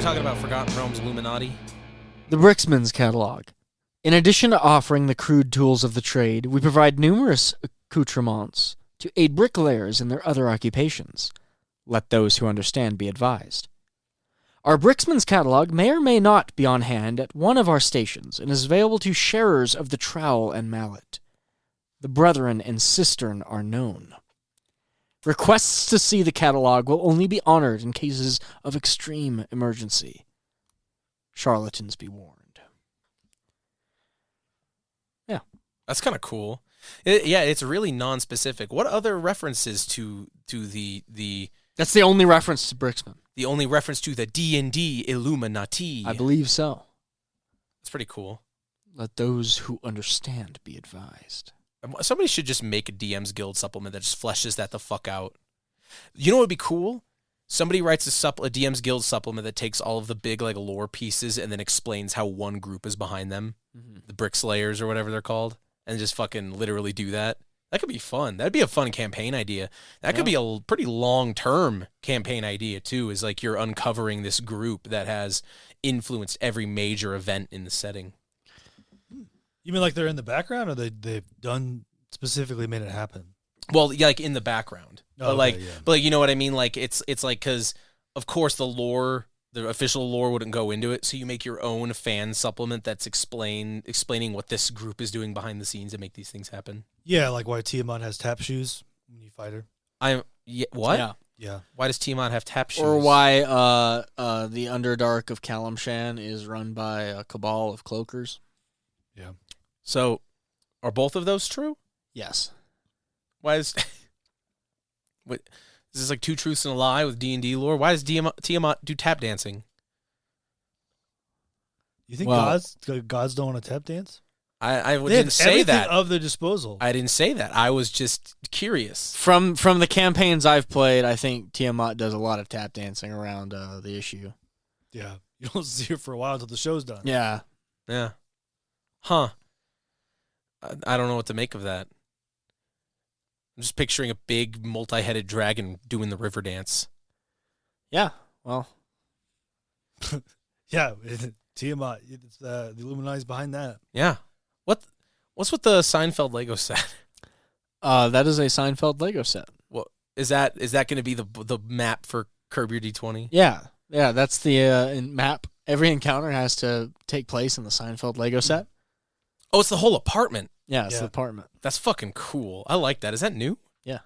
talking about Forgotten Realms Illuminati? The Bricksman's Catalog. In addition to offering the crude tools of the trade, we provide numerous accoutrements to aid bricklayers in their other occupations. Let those who understand be advised. Our Bricksman's Catalog may or may not be on hand at one of our stations and is available to sharers of the trowel and mallet. The brethren and cistern are known. Requests to see the catalog will only be honored in cases of extreme emergency. Charlatans be warned. Yeah. That's kind of cool. It's really non-specific. What other references to the... That's the only reference to Bricksman. The only reference to the D&D Illuminati. I believe so. That's pretty cool. Let those who understand be advised. Somebody should just make a DM's Guild supplement that just fleshes that the fuck out. You know what would be cool? Somebody writes a DM's Guild supplement that takes all of the big like lore pieces and then explains how one group is behind them. Mm-hmm. The Brickslayers or whatever they're called. And just fucking literally do that. That could be fun. That'd be a fun campaign idea. That could be a pretty long-term campaign idea, too, is like you're uncovering this group that has influenced every major event in the setting. You mean like they're in the background, or they've done specifically made it happen? Well, yeah, like in the background. Oh, but okay, but you know what I mean? Like it's like, because of course the official lore wouldn't go into it, so you make your own fan supplement that's explaining what this group is doing behind the scenes to make these things happen. Yeah, like why Tiamat has tap shoes when you fight her. What? Yeah. Why does Tiamat have tap shoes? Or why the Underdark of Kalimshan is run by a cabal of cloakers. Yeah. So, are both of those true? Yes. Why is... What, is this like two truths and a lie with D&D lore? Why does Tiamat do tap dancing? You think gods don't want to tap dance? I didn't say that. Of their disposal. I didn't say that. I was just curious. From the campaigns I've played, I think Tiamat does a lot of tap dancing around the issue. Yeah. You don't see her for a while until the show's done. Yeah. Yeah. Huh. I don't know what to make of that. I'm just picturing a big multi-headed dragon doing the river dance. Yeah. Well. Yeah. Tiamat. It's, the Illuminati's behind that. Yeah. What's with the Seinfeld Lego set? That is a Seinfeld Lego set. Well, is that going to be the map for Curb Your D20? Yeah. Yeah, that's the map. Every encounter has to take place in the Seinfeld Lego set. Oh, it's the whole apartment. Yeah, it's the apartment. That's fucking cool. I like that. Is that new? Yeah.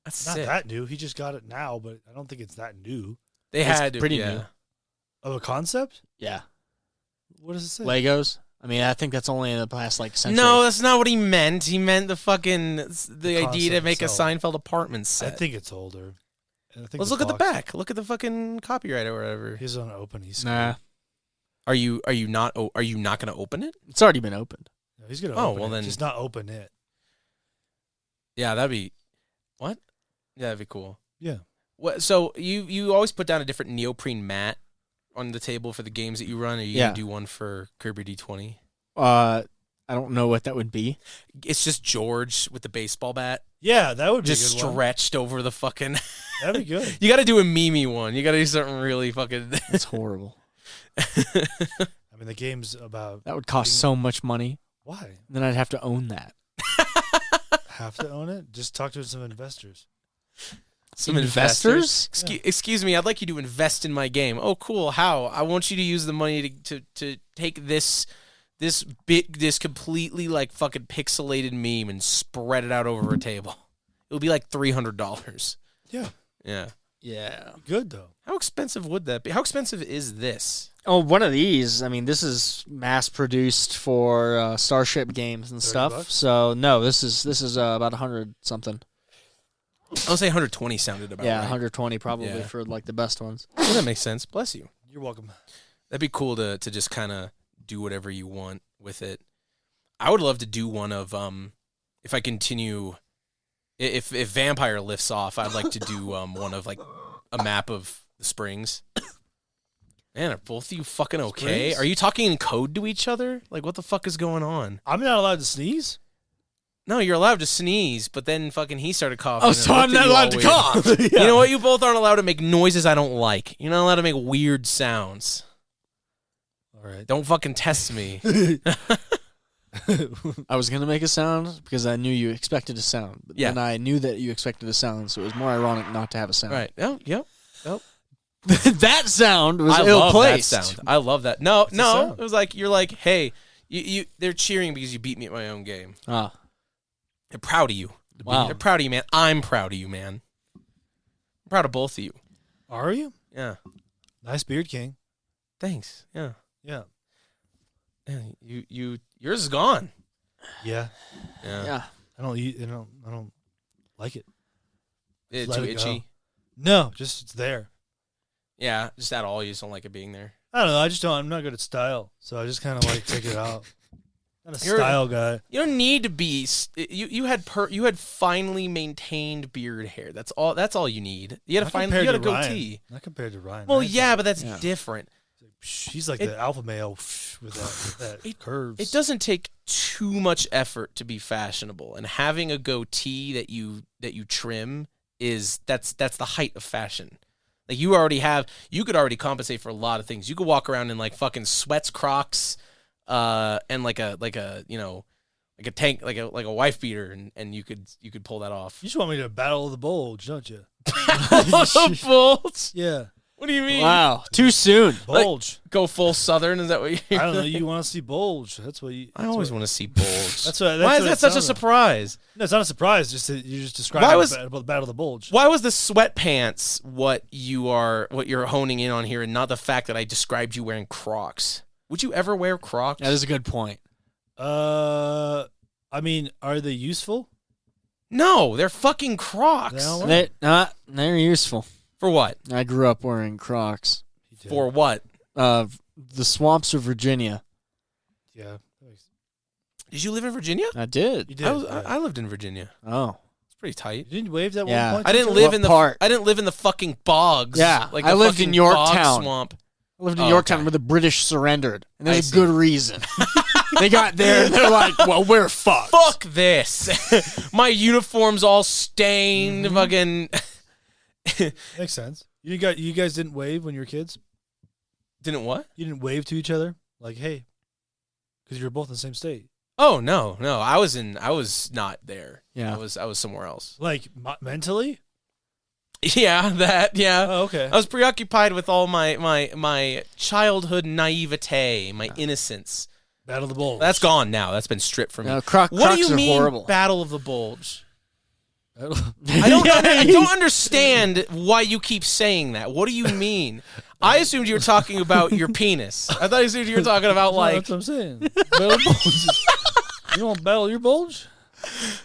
That's not that new. He just got it now, but I don't think it's that new. It's pretty new. Of a concept? Yeah. What does it say? Legos. I mean, I think that's only in the past century. No, that's not what he meant. He meant the idea to make itself. a Seinfeld apartment set. I think it's older. Let's look at the back. Look at the fucking copyright or whatever. He's on open. Nah. Are you not going to open it? It's already been opened. No, he's going to open it. Then just not open it. Yeah, that'd be what? Yeah, that'd be cool. Yeah. What? So you always put down a different neoprene mat on the table for the games that you run. Are you gonna do one for Kirby D20? I don't know what that would be. It's just George with the baseball bat. Yeah, that would be just a good stretched over the fucking. That'd be good. You got to do a Mimi one. You got to do something really fucking. That's horrible. I mean, the game's about. That would cost so much money. Why? Then I'd have to own that. Have to own it? Just talk to some investors. Some investors? Excuse me, I'd like you to invest in my game. Oh, cool. How? I want you to use the money to take this completely like fucking pixelated meme and spread it out over a table. It'll be like $300. Yeah. Yeah. Yeah. Good though. How expensive would that be? How expensive is this? Oh, one of these. I mean, this is mass produced for Starship games and stuff. $30? So no, this is about 100 something. I'll say 120 sounded about right. 120 probably for like the best ones. Well, that makes sense. Bless you. You're welcome. That'd be cool to just kind of do whatever you want with it. I would love to do one of if I continue if Vampire lifts off, I'd like to do one of like a map of the Springs. Man, are both of you fucking okay? Springs? Are you talking in code to each other? Like, what the fuck is going on? I'm not allowed to sneeze? No, you're allowed to sneeze, but then fucking he started coughing. Oh, so I'm not allowed to cough. You know what? You both aren't allowed to make noises I don't like. You're not allowed to make weird sounds. All right. Don't fucking test me. I was going to make a sound because I knew you expected a sound. But then I knew that you expected a sound, so it was more ironic not to have a sound. Right. Oh, yep. That sound was I ill-placed. love that sound. I love that. No. sound? It was like, you're like, hey, they're cheering because you beat me at my own game. Ah. They're proud of you. Wow. They're proud of you, man. I'm proud of you, man. I'm proud of both of you. Are you? Yeah. Nice beard, King. Thanks. Yeah. Yeah. Yeah. Yours is gone. Yeah. Yeah. I don't like it. It's Let too it itchy. go. No, just it's there. Yeah, just at all. You just don't like it being there. I don't know. I just don't. I'm not good at style, so I just kind of like take it out. Not a You're- style guy. You don't need to be. You had finely maintained beard hair. That's all you need. You had Not you had a compared to Ryan. goatee. Not compared to Ryan. Well, Ryan's yeah, like- but that's Yeah. different. He's like the alpha male with that curves. It doesn't take too much effort to be fashionable, and having a goatee that you trim that's the height of fashion. Like you could already compensate for a lot of things. You could walk around in like fucking sweats, Crocs, and like a tank, like a wife beater, and you could pull that off. You just want me to battle the bulge, don't you? Bulge? Yeah, What do you mean? Wow. Too soon. bulge. Go full Southern? Is that what you? I don't know. You want to see bulge? That's what you. I always want to see bulge. That's what. Why is that such a surprise? No, it's not a surprise. Just that you just described Why was- the battle of the bulge. Why was the sweatpants what you're honing in on here, and not the fact that I described you wearing Crocs? Would you ever wear Crocs? That is a good point. I mean, are they useful? No, they're fucking Crocs. They don't They're useful. For what? I grew up wearing Crocs. For what? The swamps of Virginia. Yeah. Did you live in Virginia? I did. You did. I lived in Virginia. Oh. It's pretty tight. You didn't wave that Yeah. one point. I didn't What live in the part? I didn't live in the fucking bogs. Yeah, like I the lived in fucking Yorktown. bog swamp. I lived in Oh, Yorktown okay. where the British surrendered. And I there's a see. good reason. They got there and they're like, well, we're fucked. Fuck this. My uniform's all stained. Fucking Makes sense. You guys didn't wave when you were kids. didn't what? You didn't wave to each other like, hey, because you were both in the same state. Oh no. I was not there. Yeah. I was somewhere else. Like mentally. Yeah, that. Yeah. Oh, okay. I was preoccupied with all my childhood naivete, my innocence. Battle of the bulge. That's gone now. That's been stripped from me. No, What Crocs do you are mean, horrible. Battle of the Bulge? Battle- I don't understand why you keep saying that. What do you mean? I assumed you were talking about your penis. I thought you assumed you were talking about No, like. that's what I'm saying. Battle of the bulge. You don't battle your bulge?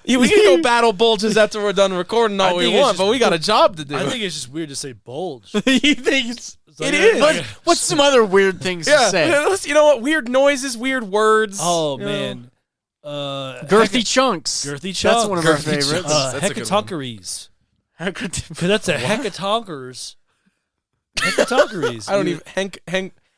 Yeah, we can go battle bulges after we're done recording all I we think it's want, but just- we got a job to do. I think it's just weird to say bulge. You think it's... It is. Like, What's some other weird things to yeah, say? you know what? Weird noises, weird words. oh you know? man. Girthy chunks. Girthy That's chunks. one of our Girthy favorites. chunks. That's a good one. Hecatoncheires. How could- Because that's a hecatonchers. Hecatoncheires. I don't even Hank.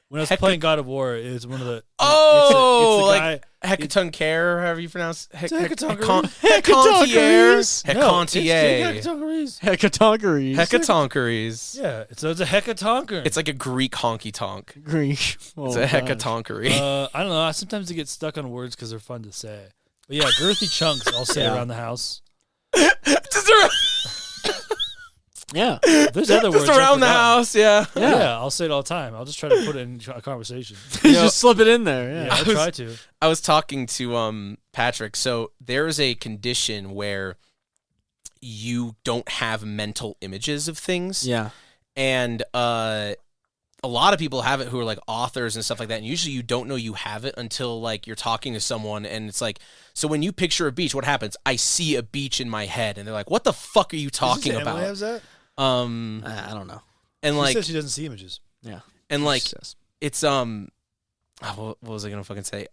When I was Heca- playing God of War, it was one of the. Oh, it's a like guy. Hecatoncheire, however you pronounce a hecatoncheire. Hecatoncheires. Hecatontier. Hecatoncheires. Hecatoncheires. Hecatoncheries. Yeah, so it's a hecatoncher. It's like a Greek honky tonk. Greek. Oh, It's a hecatonchery. I don't know. Sometimes I get stuck on words because they're fun to say. But yeah, girthy chunks. I'll say Yeah. around the house. Yeah. There's other words. Just I around the forgot. house, yeah. Yeah. I'll say it all the time. I'll just try to put it in a conversation. You just slip it in there. Yeah. Yeah, I'll try to. I was talking to Patrick. So there's a condition where you don't have mental images of things. Yeah. And a lot of people have it who are like authors and stuff like that. And usually you don't know you have it until like you're talking to someone and it's like, so when you picture a beach, what happens? I see a beach in my head and they're like, what the fuck are you talking Does Emily about? have that? I don't know. And She like, says she doesn't see images. Yeah. and like, Says. it's what was I gonna fucking say?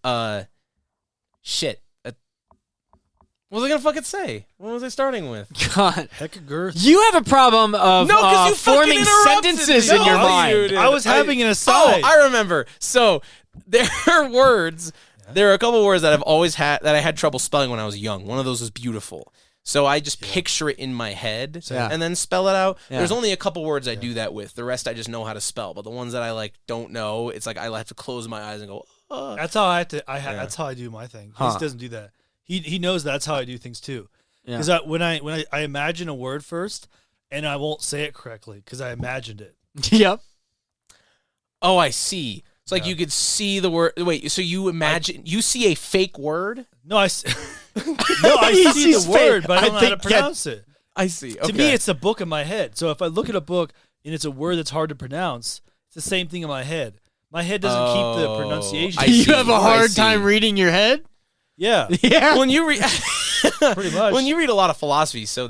Shit. What was I gonna fucking say? What was I starting with? God. Hecka girth. You have a problem of No, 'cause you fucking forming interrupted sentences me. in your No, mind. you did. I was having an aside. Oh, I remember. So there are words There are a couple words that I've always had that I had trouble spelling when I was young. One of those was beautiful. So I just picture it in my head and then spell it out. Yeah. There's only a couple words I do that with. The rest I just know how to spell. But the ones that I like don't know, it's like I have to close my eyes and go. That's how I have to. That's how I do my thing. He doesn't do that. He knows that's how I do things too. Because when I imagine a word first, and I won't say it correctly because I imagined it. Yep. Oh, I see. It's like you could see the word. Wait, so you imagine you see a fake word? No, I see the word, but I don't know how to pronounce it. I see. Okay. To me, it's a book in my head. So if I look at a book and it's a word that's hard to pronounce, it's the same thing in my head. My head doesn't keep the pronunciation. You have a hard time reading your head? Yeah. Yeah. When you read, pretty much. When you read a lot of philosophy, so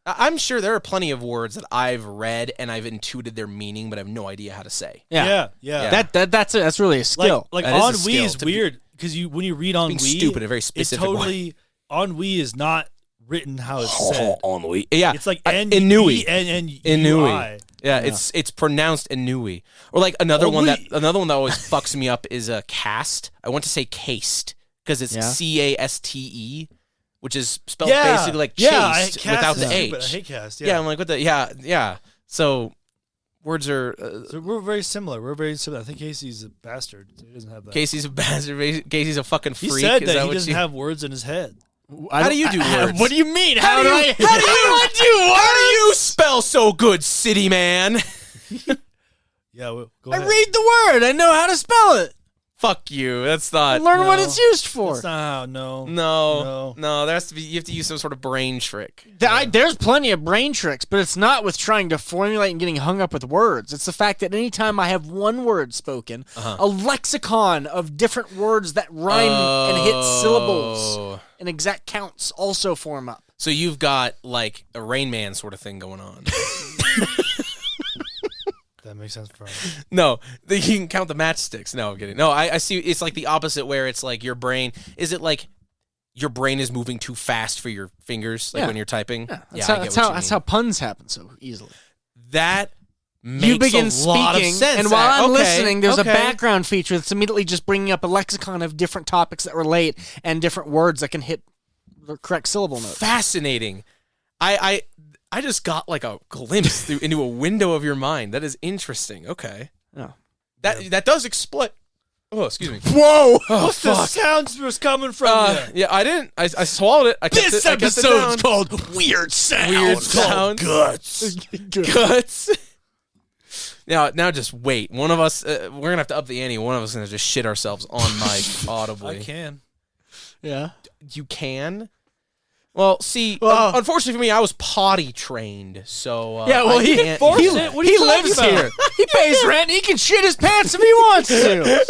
I'm sure there are plenty of words that I've read and I've intuited their meaning, but I have no idea how to say. Yeah. That's really a skill. Like That is a ennui skill is weird because when you read ennui, stupid, a very specific it's totally ennui is not written how it's said. Ennui. Yeah. It's like ennui. Ennui. Yeah, it's pronounced ennui. Or like another one that always fucks me up is a cast. I want to say cased because it's caste, which is spelled basically like chaste without the H. I hate cast. Yeah, I'm like, what the? Yeah. So words are. So we're very similar. I think Casey's a bastard. So he doesn't have that. Casey's a bastard. Casey's a fucking freak. He said Is that he doesn't have words in his head. How do you do words? What do you mean? How do you spell so good, city man? Yeah, go I ahead. read the word. I know how to spell it. Fuck you. That's not. Learn what it's used for. That's not how. No. There has to be. You have to use some sort of brain trick. There's plenty of brain tricks, but it's not with trying to formulate and getting hung up with words. It's the fact that anytime I have one word spoken, a lexicon of different words that rhyme and hit syllables and exact counts also form up. So you've got like a Rain Man sort of thing going on. That makes sense for me. No, you can count the matchsticks. No, I'm kidding. No, I see. It's like the opposite where it's like your brain. Is it like your brain is moving too fast for your fingers, like when you're typing? Yeah, that's how puns happen so easily. That makes you begin a lot speaking, of sense. and while I'm listening, there's a background feature that's immediately just bringing up a lexicon of different topics that relate and different words that can hit the correct syllable notes. Fascinating. I just got like a glimpse into a window of your mind. That is interesting. Okay. Oh. That does explain. Oh, excuse me. Whoa! What's the sounds was coming from you? Yeah, I didn't. I swallowed it. I kept This it, I kept it episode's down. called Weird Sounds. Weird Sounds. Guts. Guts. Now just wait. One of us, we're gonna have to up the ante. One of us is gonna just shit ourselves on mic audibly. I can. Yeah. You can. Well, see, unfortunately for me, I was potty trained, so yeah. Well, he lives here. He pays rent. He can shit his pants if he wants to.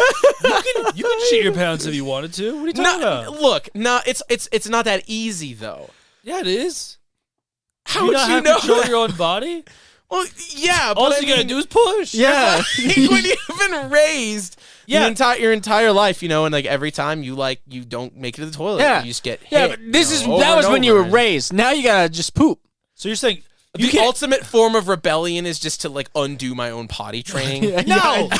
You can shit your pants if you wanted to. What are you talking about? Look, it's not that easy though. Yeah, it is. How you would not you have know? Control your own body. Well, yeah, but All you gotta do is push. Yeah. when you've been raised your entire life, you know, and like every time you don't make it to the toilet, you just get hit. Yeah, but that was when you were raised. Now you gotta just poop. So you're saying the ultimate form of rebellion is just to like undo my own potty training. No.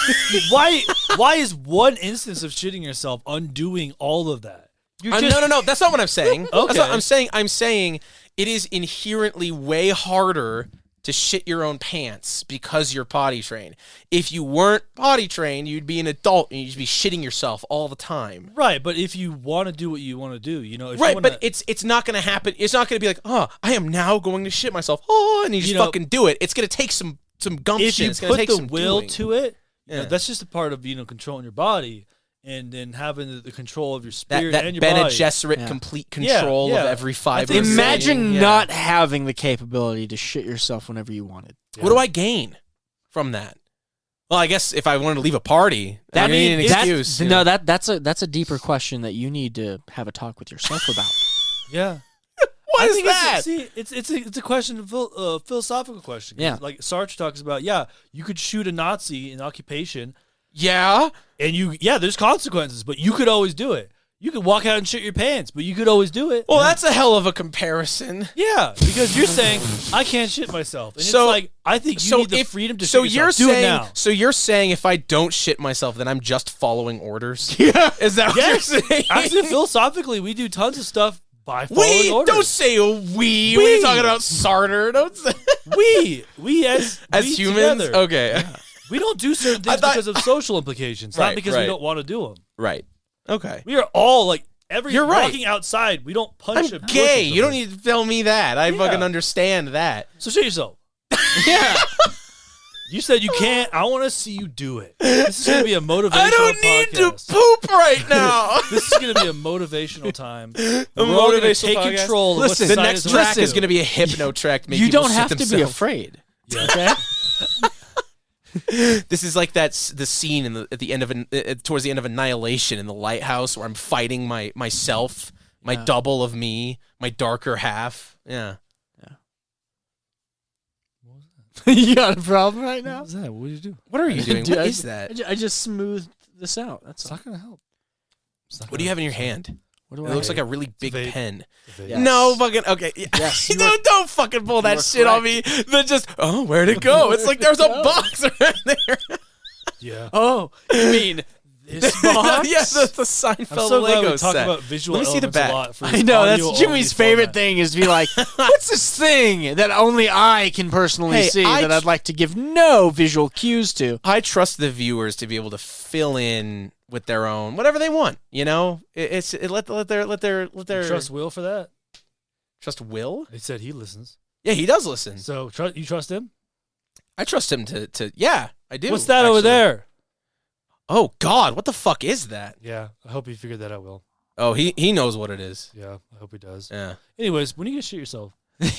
Why is one instance of shitting yourself undoing all of that? No. That's not what I'm saying. Okay. That's what I'm saying. I'm saying it is inherently way harder to shit your own pants because you're potty trained. If you weren't potty trained, you'd be an adult and you'd be shitting yourself all the time. Right, but if you want to do what you want to do, you know. If right, you wanna, but it's not going to happen. It's not going to be like, I am now going to shit myself. Oh, and you just fucking do it. It's going to take some gumption. If you it's gonna put take the some will doing. to it, you know, that's just a part of controlling your body. And then having the control of your spirit that and your Bene body. Gesserit complete control of every fiber. Imagine not having the capability to shit yourself whenever you wanted. Yeah. What do I gain from that? Well, I guess if I wanted to leave a party, I need an excuse. That's a deeper question that you need to have a talk with yourself about. Yeah. What is that? It's a question, a philosophical question. Yeah. Like Sartre talks about, you could shoot a Nazi in occupation. Yeah. And there's consequences, but you could always do it. You could walk out and shit your pants, but you could always do it. Well, that's a hell of a comparison. Yeah, because you're saying I can't shit myself, and it's like I think you need the freedom to shit yourself. Do it now. So you're saying if I don't shit myself, then I'm just following orders? Yeah, is that what you're saying? Actually, philosophically, we do tons of stuff by following orders. Don't say we. What are you talking about, Sartre? Don't say we as humans. Together. Okay, we don't do certain things because of social implications, not because we don't want to do them. Right. Okay. We are all like You're right. walking outside. We don't punch. I'm gay. You don't need to tell me that. I fucking understand that. So shit yourself. Yeah. You said you can't. I want to see you do it. This is going to be a motivational podcast. I don't need to poop right now. This is going to be a motivational time. We're all going to take control. Listen, the next track is going to be a hypno track. You don't have to be afraid. Yeah. Okay. This is like the scene at the end of towards the end of Annihilation in the lighthouse where I'm fighting myself, my double of me, my darker half. Yeah. What was that? You got a problem right now? What was that? What did you do? What are you doing? What is that? I just smoothed this out. That's not going to help. What do you have in your hand? It looks like a really big pen. Yes. No fucking okay. Yes, don't fucking pull that shit on me. Then where'd it go? It's like there's a box right there. Yeah. Oh, you mean this box? Yeah, the Seinfeld I'm so Lego glad we talk set. about visual Let me see the back. a lot for I know audio that's Jimmy's favorite thing is to be like, what's this thing that only I can personally see that I'd like to give no visual cues to? I trust the viewers to be able to fill in with their own whatever they want, you know. Let their trust Will for that. Trust Will. He said he listens. Yeah, he does listen. So you trust him? I trust him to. Yeah, I do. What's that over there? Oh God, what the fuck is that? Yeah, I hope he figured that out. Will. Oh, he knows what it is. Yeah, I hope he does. Yeah. Anyways, when are you gonna shit yourself?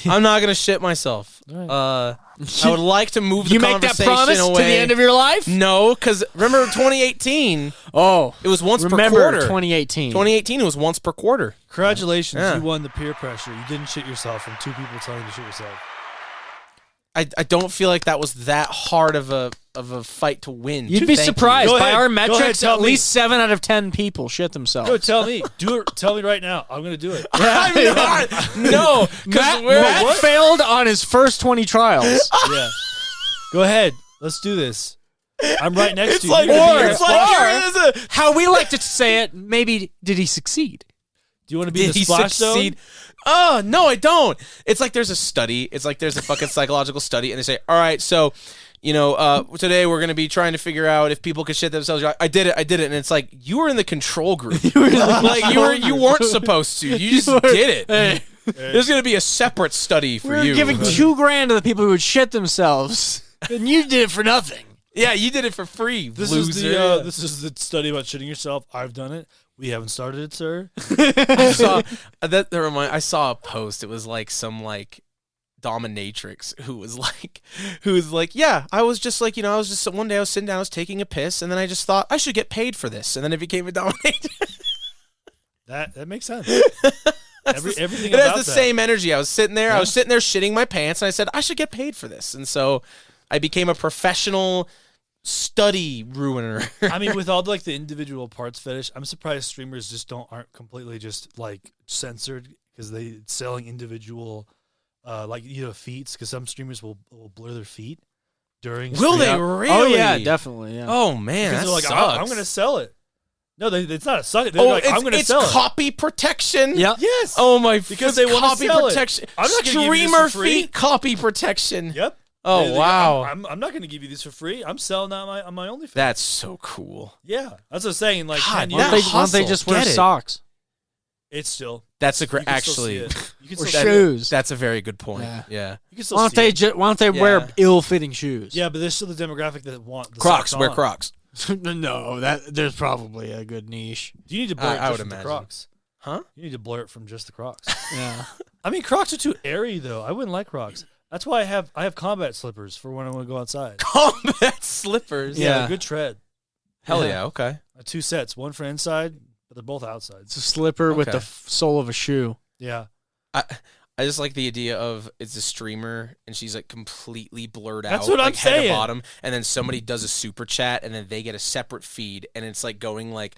I'm not gonna shit myself. Right. I would like to move the You make that conversation promise away. to the end of your life? No, because remember 2018. Oh, it was once per remember quarter. 2018. 2018, it was once per quarter. Congratulations, Yeah. you won the peer pressure. You didn't shit yourself from two people telling you to shit yourself. I don't feel like that was that hard of a fight to win. You'd be surprised. By our metrics, tell at least 7 out of 10 people shit themselves. Go tell me. Do it. Tell me right now. I'm gonna do it. I'm not. No, Matt failed on his first 20 trials. Yeah. Go ahead. Let's do this. I'm right next to you. Or how we like to say it, maybe did he succeed? Do you want to be the splash zone? Oh, no, I don't. It's like there's a study. It's like there's a fucking psychological study, and they say, all right, so, you know, today we're going to be trying to figure out if people could shit themselves. You're like, I did it. And it's like, you were in the control group. You weren't supposed to. You just did it. Hey. There's going to be a separate study for you. We're giving $2,000 to the people who would shit themselves, and you did it for nothing. Yeah, you did it for free. This loser. this is the study about shitting yourself. I've done it. We haven't started it, sir. I saw I saw a post. It was like some like dominatrix who was like, yeah, I was just like, you know, one day I was sitting down, I was taking a piss, and then I just thought I should get paid for this, and then it became a dominatrix. That makes sense. Everything Everything it about has the that. same energy. I was sitting there shitting my pants, and I said I should get paid for this, and so I became a professional study ruiner. I mean, with all like the individual parts fetish, I'm surprised streamers just aren't completely just like censored because they selling individual like feet, because some streamers will blur their feet during. Will they stream. really? Oh yeah, definitely. Yeah. Oh man, because that they're like, sucks. I'm going to sell it. No, it's not a suck. They're like, I'm going to sell it. It's copy protection. Yeah. Yes. Oh my, because they want to sell protection. it. I'm not going to give you this Streamer for free. feet copy protection. Yep. Oh wow. I'm not going to give you these for free. I'm selling that on my OnlyFans. That's so cool. Yeah, that's what I'm saying. Like, God, 10 that years. Why don't they just wear Get it. socks That's You can still see actually. it. You can or still see it. shoes? That's a very good point. Yeah. Yeah. You can still Why don't see they it. why don't they wear ill-fitting shoes? Yeah, but there's still the demographic that want the Crocs. socks Wear on. Crocs. No, there's probably a good niche. Do you need to blur it I just would with the imagine. Crocs? Huh? You need to blur it from just the Crocs. Yeah. I mean, Crocs are too airy though. I wouldn't like Crocs. That's why I have combat slippers for when I want to go outside. Combat slippers. Yeah, they're good tread. Hell yeah. Okay. 2 sets, one for inside, but they're both outside. It's a slipper with the sole of a shoe. Yeah. I I just like the idea of it's a streamer and she's like completely blurred out. That's what I'm like head saying. to bottom, and then somebody does a super chat, and then they get a separate feed, and it's like going like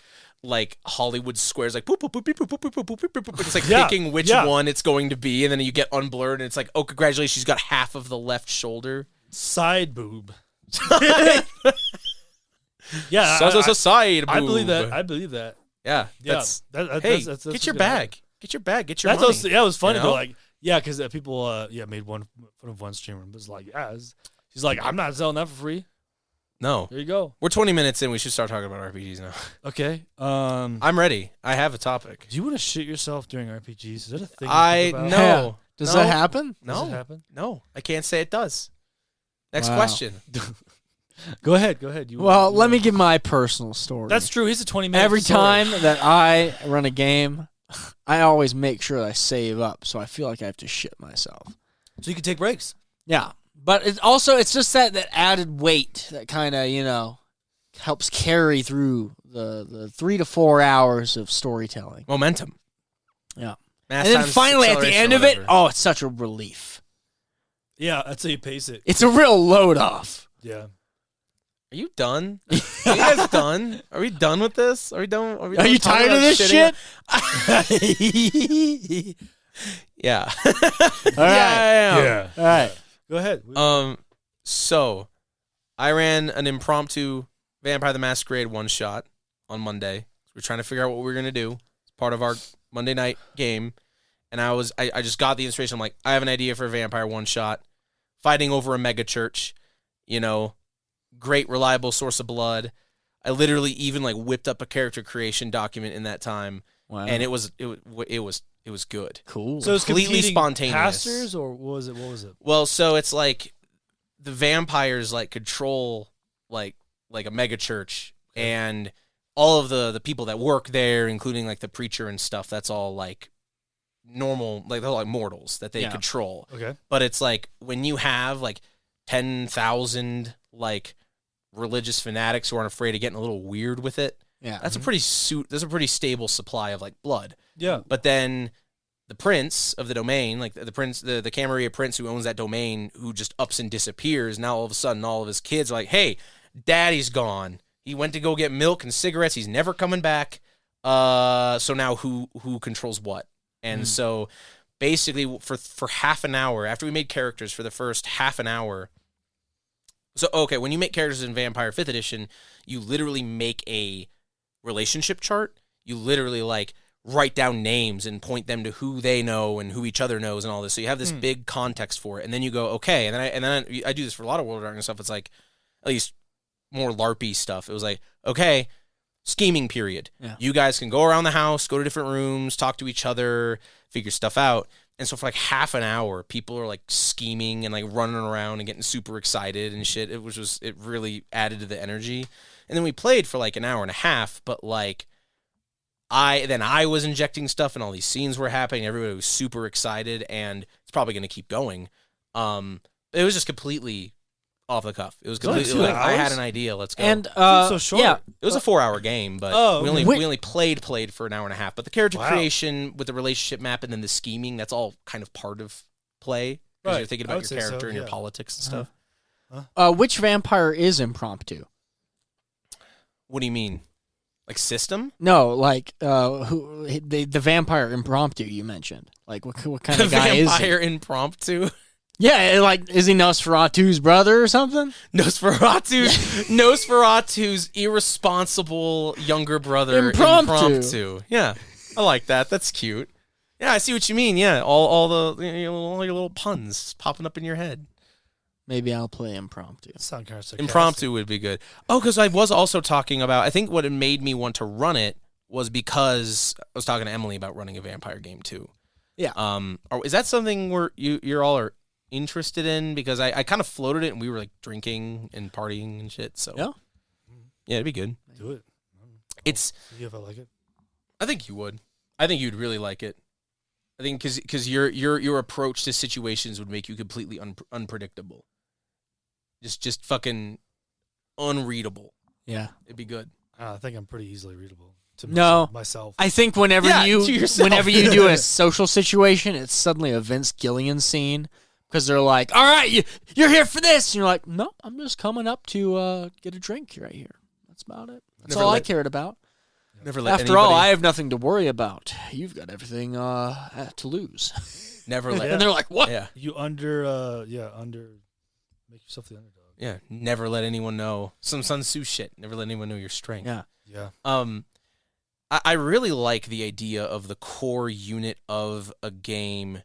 Hollywood squares, like boop boop boop boop boop boop boop boop boop boop. It's like picking which one it's going to be, and then you get unblurred, and it's like, oh, congratulations, she's got half of the left shoulder. Side boob. Yeah, side boob. I believe that. I believe that. Yeah, Yeah, hey, that's get your good bag. Get your bag. Get your That's money. also, yeah, it was funny. You know? But like, yeah, because people, made fun of one streamer. It was like, she's like, I'm not selling that for free. No, There you go. we're 20 minutes in. We should start talking about RPGs now. Okay. I'm ready. I have a topic. Do you want to shit yourself during RPGs? Is that a thing? No. Yeah. Does No. that happen? No. Does it happen? No, I can't say it does. Next Wow. question. Go ahead. Well, let me give my personal story. That's true. He's a 20-minute Every story. time that I run a game, I always make sure that I save up, so I feel like I have to shit myself. So you can take breaks. Yeah, but it's just that added weight that kind of helps carry through the 3 to 4 hours of storytelling. Momentum. Yeah, Mass and then times finally at the acceleration end or of it, whatever. it's such a relief. Yeah, that's how you pace it. It's a real load off. Yeah. Are you done? Are you guys done? Are we done with this? Are we done? Are you talking tired of about this shit? Yeah. All right. Yeah. All right. Go ahead. So I ran an impromptu Vampire the Masquerade one shot on Monday. We're trying to figure out what we're gonna do. It's part of our Monday night game. And I just got the inspiration. I'm like, I have an idea for a vampire one shot. Fighting over a mega church, great reliable source of blood. I literally even like whipped up a character creation document in that time. Wow. And it was good. Cool. So it's completely competing spontaneous. Pastors, or what was it? Well, so it's like the vampires like control like a mega church, and all of the people that work there, including like the preacher and stuff, that's all like normal, like they're like mortals that they control. Okay. But it's like when you have like 10,000 like religious fanatics who aren't afraid of getting a little weird with it, Yeah. that's a pretty stable supply of like blood. Yeah. But then the prince of the domain, like the prince, the Camarilla prince who owns that domain, who just ups and disappears. Now all of a sudden, all of his kids are like, "Hey, daddy's gone. He went to go get milk and cigarettes. He's never coming back. So now who controls what?" And so basically, for half an hour after we made characters for the first half an hour. So okay, when you make characters in Vampire 5th Edition, you literally make a relationship chart. You literally like write down names and point them to who they know and who each other knows and all this. So you have this big context for it, and then you go, okay, and then I do this for a lot of World of Darkness stuff. It's like at least more LARPy stuff. It was like, okay, scheming period. Yeah. You guys can go around the house, go to different rooms, talk to each other, figure stuff out. And so for like half an hour, people are like scheming and like running around and getting super excited and shit. It really added to the energy. And then we played for like an hour and a half, but like I was injecting stuff and all these scenes were happening. Everybody was super excited, and it's probably going to keep going. It was just completely off the cuff. It was completely 2 like, I had hours? an idea. Let's go. And so short. yeah, It was a 4-hour game, but Oh, we okay. only played for an hour and a half. But the character Wow. creation with the relationship map and then the scheming, that's all kind of part of play. Because Right. you're thinking I about would your say so, character and your yeah. politics and stuff. which vampire is impromptu? What do you mean? Like system? No, like the vampire impromptu you mentioned. Like what kind of guy is he? Vampire impromptu? Yeah, like is he Nosferatu's brother or something? Nosferatu's irresponsible younger brother. Impromptu. Yeah, I like that. That's cute. Yeah, I see what you mean. Yeah, all the all your little puns popping up in your head. Maybe I'll play impromptu. Sound kind of sarcastic. Impromptu would be good. Oh, because I was also talking about, I think what it made me want to run it was because I was talking to Emily about running a vampire game too. Yeah. Is that something where you're all are interested in? Because I kind of floated it and we were like drinking and partying and shit. So Yeah. yeah, it'd be good. Do it. It's. See if I like it. I think you would. I think you'd really like it. I think because your approach to situations would make you completely unpredictable. Just fucking unreadable. Yeah. It'd be good. I think I'm pretty easily readable. to No. myself. I think whenever Yeah, you to yourself. do a social situation, it's suddenly a Vince Gilligan scene because they're like, "All right, you're here for this," and you're like, "No, I'm just coming up to get a drink right here. That's about it. That's Never all I let- cared about. Never let After all, anybody- I have nothing to worry about. You've got everything to lose." never let. And they're like, "What?" Yeah, You make yourself the underdog. yeah. Never let anyone know some Sun Tzu shit. Never let anyone know your strength. Yeah. Yeah. I really like the idea of the core unit of a game,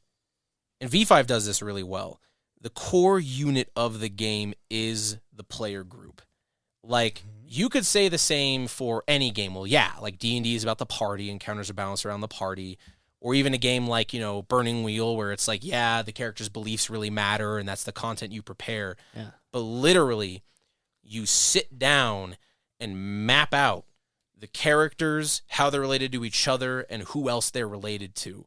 and V5 does this really well. The core unit of the game is the player group. Like, you could say the same for any game. Well, yeah, like D&D is about the party, encounters are balanced around the party. Or even a game like, Burning Wheel, where it's like, yeah, the character's beliefs really matter, and that's the content you prepare. Yeah. But literally, you sit down and map out the characters, how they're related to each other, and who else they're related to.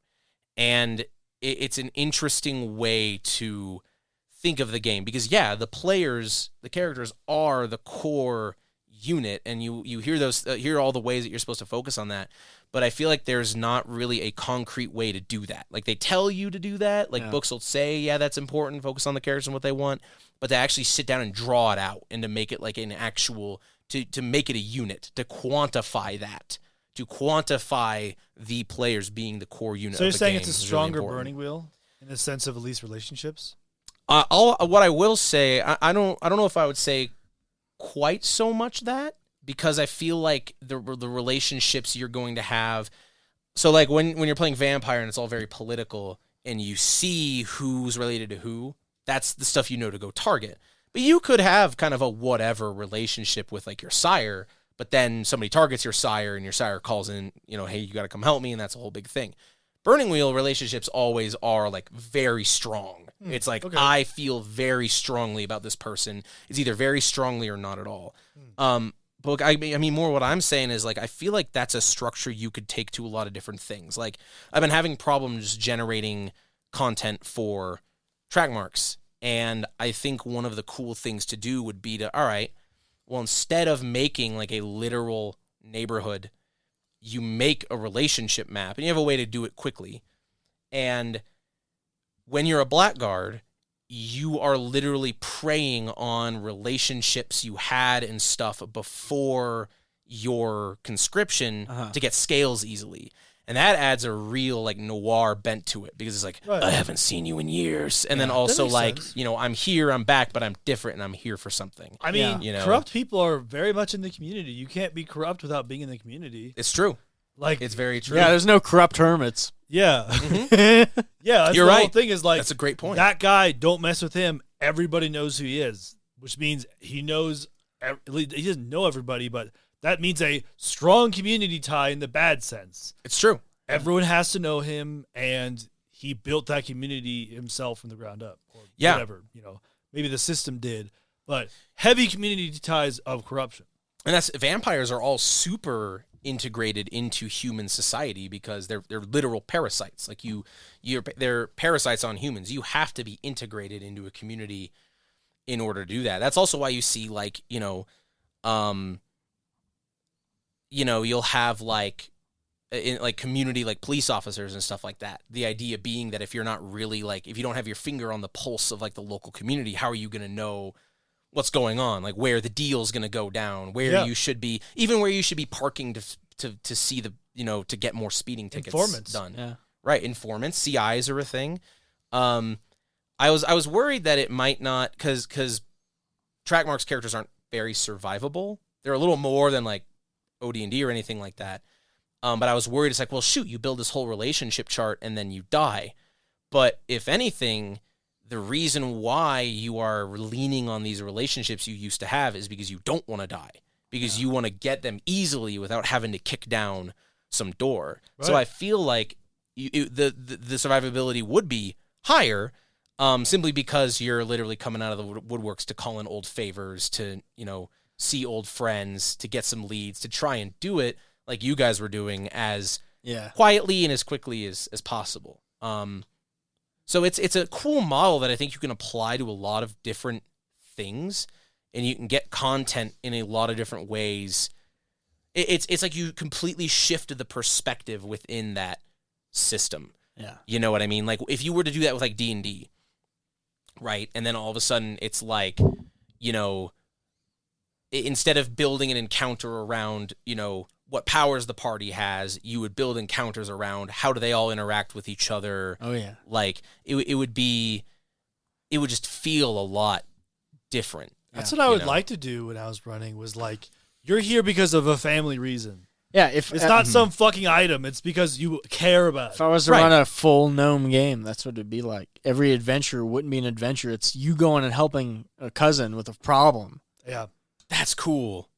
And it's an interesting way to think of the game. Because, yeah, the characters are the core unit, and you hear all the ways that you're supposed to focus on that. But I feel like there's not really a concrete way to do that. Like, they tell you to do that. Like, books will say, yeah, that's important, focus on the characters and what they want. But to actually sit down and draw it out and to make it like an actual, to make it a unit, to quantify that, to quantify the players being the core unit So of you're the saying game it's a is really stronger important. Burning Wheel in the sense of at least relationships? What I will say, I don't know if I would say quite so much that, because I feel like the relationships you're going to have. So like when you're playing Vampire and it's all very political and you see who's related to who, that's the stuff to go target. But you could have kind of a whatever relationship with like your sire, but then somebody targets your sire and your sire calls in, hey, you got to come help me, and that's a whole big thing. Burning Wheel relationships always are like very strong. It's like, okay. I feel very strongly about this person. It's either very strongly or not at all. But I mean, more what I'm saying is, like, I feel like that's a structure you could take to a lot of different things. Like, I've been having problems generating content for track marks, and I think one of the cool things to do would be to, all right, well, instead of making like a literal neighborhood, you make a relationship map, and you have a way to do it quickly. And when you're a blackguard, you are literally preying on relationships you had and stuff before your conscription to get scales easily. And that adds a real like noir bent to it, because it's like, Right. I haven't seen you in years. And then also makes like, sense. I'm here, I'm back, but I'm different and I'm here for something. I mean, Yeah. corrupt people are very much in the community. You can't be corrupt without being in the community. It's true. Like, It's very true. Yeah, there's no corrupt hermits. yeah. Mm-hmm. Yeah, that's You're the right. whole thing is like, That's a great point. that guy, don't mess with him. Everybody knows who he is, which means he knows, he doesn't know everybody, but that means a strong community tie in the bad sense. It's true. Everyone has to know him, and he built that community himself from the ground up. Or Yeah. whatever, maybe the system did, but heavy community ties of corruption. And that's, vampires are all super integrated into human society because they're literal parasites. Like they're parasites on humans. You have to be integrated into a community in order to do that. That's also why you see like, you'll have like in like community like police officers and stuff like that. The idea being that if you're not really like, if you don't have your finger on the pulse of like the local community, how are you going to know what's going on, like where the deal's going to go down, where you should be, even where you should be parking to see the, to get more speeding tickets Informants. done. Yeah. Right. Informants, CIs are a thing. I was worried that it might not, because Trackmark's characters aren't very survivable. They're a little more than like OD&D or anything like that. But I was worried, it's like, well, shoot, you build this whole relationship chart and then you die. But if anything, the reason why you are leaning on these relationships you used to have is because you don't want to die, because you want to get them easily without having to kick down some door. Right. So I feel like the survivability would be higher, simply because you're literally coming out of the woodworks to call in old favors, to, see old friends, to get some leads, to try and do it like you guys were doing as quietly and as quickly as possible. So it's a cool model that I think you can apply to a lot of different things, and you can get content in a lot of different ways. it's like you completely shifted the perspective within that system. Yeah. You know what I mean? Like if you were to do that with like D&D, right? And then all of a sudden it's like, you know, instead of building an encounter around, you know, what powers the party has, you would build encounters around how do they all interact with each other. Oh yeah. Like it would just feel a lot different. That's what I would like to do when I was running, was like, you're here because of a family reason. Yeah, if It's not some fucking item. It's because you care about if it. I was to run a full gnome game, that's what it'd be like. Every adventure wouldn't be an adventure. It's you going and helping a cousin with a problem. Yeah, That's cool.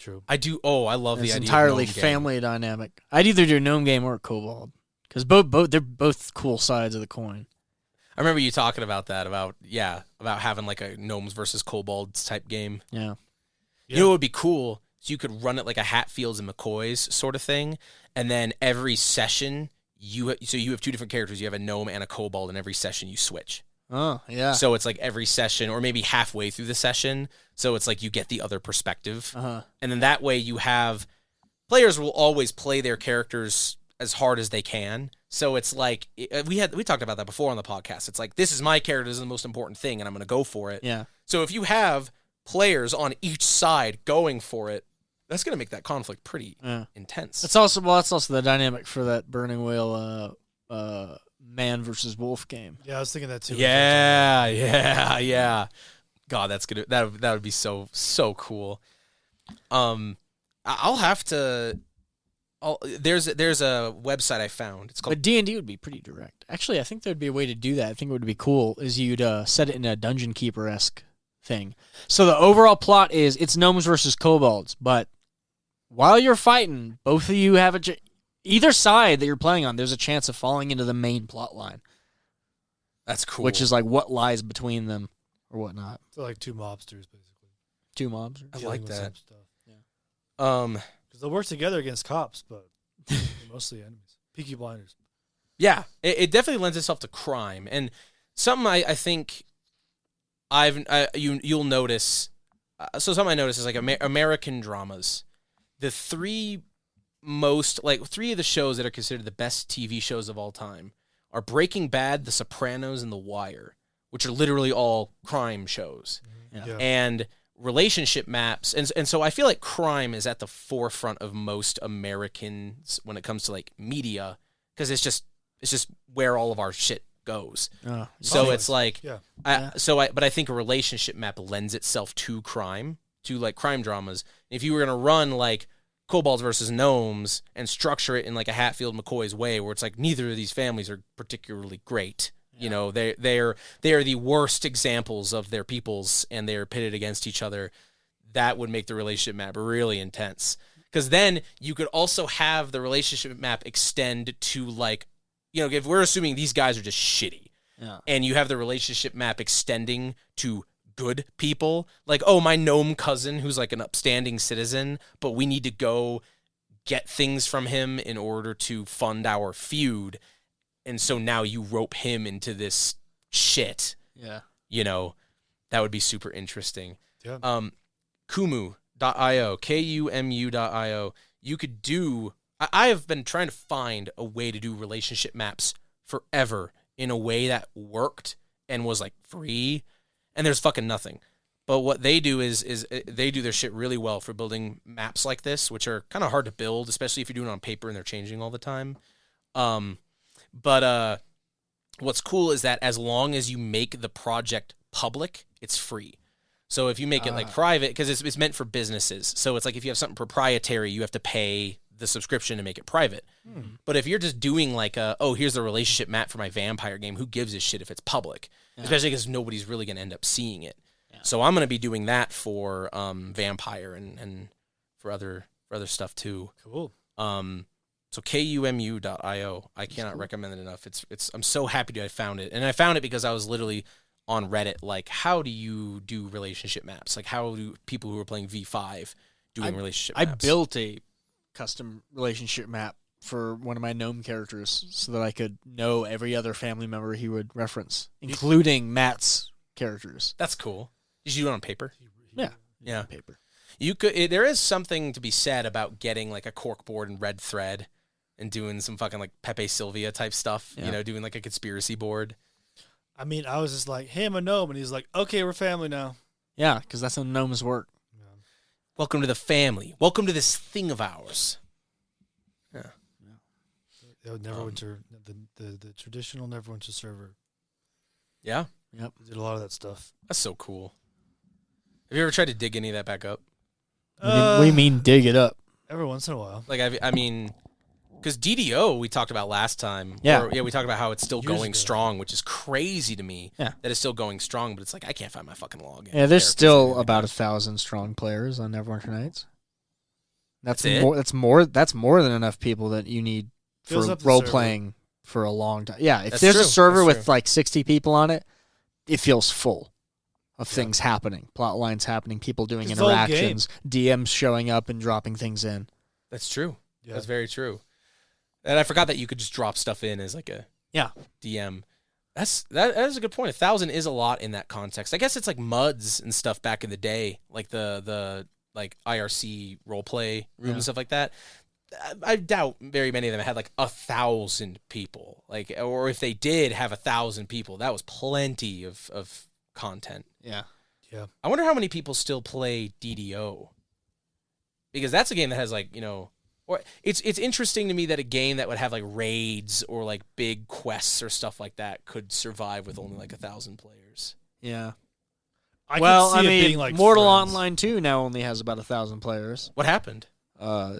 true. I do. Oh, I love the It's idea. entirely of gnome game. family dynamic. I'd either do gnome game or kobold because they're both cool sides of the coin. I remember you talking about that, about having like a gnomes versus kobolds type game. Yeah. You know what would be cool? So you could run it like a Hatfields and McCoys sort of thing, and then every session you have 2 different characters. You have a gnome and a kobold, and every session you switch. Oh yeah. So it's like every session, or maybe halfway through the session. So it's like you get the other perspective, and then that way you have players will always play their characters as hard as they can. So it's like we talked about that before on the podcast. It's like, this is my character, this is the most important thing, and I'm going to go for it. Yeah. So if you have players on each side going for it, that's going to make that conflict pretty intense. That's also the dynamic for that Burning Whale man versus wolf game. Yeah, I was thinking that too. Yeah. God, that's gonna that would be so cool. I'll have to. There's a website I found. It's called. But D&D would be pretty direct. Actually, I think there'd be a way to do that. I think what would be cool is you'd set it in a Dungeon Keeper-esque thing. So the overall plot is it's gnomes versus kobolds, but while you're fighting, both of you have either side that you're playing on, there's a chance of falling into the main plot line. That's cool. Which is like what lies between them or whatnot. So like two mobsters, basically. Two mobs. I like that. Stuff. Yeah. Because they'll work together against cops, but they're mostly enemies. Peaky Blinders. Yeah, it definitely lends itself to crime, and something I think you'll notice. So something I notice is like American dramas. The three of the shows that are considered the best TV shows of all time are Breaking Bad, The Sopranos, and The Wire, which are literally all crime shows. Yeah. And relationship maps, and so I feel like crime is at the forefront of most Americans when it comes to like media, because it's just where all of our shit goes. So it's like, but I think a relationship map lends itself to crime, to like crime dramas. If you were gonna run like kobolds versus gnomes and structure it in like a Hatfield McCoy's way, where it's like neither of these families are particularly great. You know, they are the worst examples of their peoples, and they're pitted against each other. That would make the relationship map really intense, because then you could also have the relationship map extend to like, you know, if we're assuming these guys are just shitty, and you have the relationship map extending to good people, like, oh, my gnome cousin who's like an upstanding citizen, but we need to go get things from him in order to fund our feud. And so now you rope him into this shit. Yeah. You know, that would be super interesting. Yeah. Kumu.io, Kumu.io. You could do... I have been trying to find a way to do relationship maps forever in a way that worked and was like free, and there's fucking nothing. But what they do is they do their shit really well for building maps like this, which are kind of hard to build, especially if you're doing it on paper and they're changing all the time. But what's cool is that as long as you make the project public, it's free. So if you make it like private, because it's meant for businesses. So it's like if you have something proprietary, you have to pay the subscription to make it private. But if you're just doing like here's the relationship map for my vampire game, who gives a shit if it's public? Especially because nobody's really going to end up seeing it. So I'm going to be doing that for vampire and for other stuff too. Cool. So kumu.io. I cannot recommend it enough. I'm so happy that I found it. And I found it because I was literally on Reddit, like, how do you do relationship maps? Like, how do people who are playing V5 doing relationship maps? I built a custom relationship map for one of my gnome characters so that I could know every other family member he would reference, including Matt's characters. That's cool. Did you do it on paper? Yeah. Yeah. Paper. There is something to be said about getting like a corkboard and red thread and doing some fucking like Pepe Sylvia type stuff. Yeah. Doing like a conspiracy board. I mean, I was just like, hey, I'm a gnome. And he's like, okay, we're family now. Yeah, because that's how gnomes work. Welcome to the family. Welcome to this thing of ours. Yeah. The Neverwinter, the traditional Neverwinter server. Yeah. Yep. They did a lot of that stuff. That's so cool. Have you ever tried to dig any of that back up? What do you mean dig it up? Every once in a while. Like, I mean, because DDO we talked about last time. Yeah. We talked about how it's still Years going ago. strong, which is crazy to me. Yeah. That it's still going strong, but it's like I can't find my fucking login. Yeah, there's still about 1,000 strong players on Neverwinter Nights. That's it? more. That's more than enough people that you need Fills for up the role server. playing for a long time. Yeah, if That's there's true. a server That's with true. like 60 people on it, it feels full of things happening, plot lines happening, people doing It's the whole game. interactions, DMs showing up and dropping things in. That's true. Yeah. That's very true. And I forgot that you could just drop stuff in as like a Yeah. DM. That is a good point. 1,000 is a lot in that context. I guess it's like MUDs and stuff back in the day, like the like IRC roleplay room and stuff like that. I doubt very many of them had like 1,000 people. Like, or if they did have 1,000 people, that was plenty of content. Yeah. I wonder how many people still play DDO. Because that's a game that has like, or it's interesting to me that a game that would have like raids or like big quests or stuff like that could survive with only like 1,000 players. Yeah. I Well, could see I it mean, being like Mortal Friends. Online 2 now only has about 1,000 players. What happened?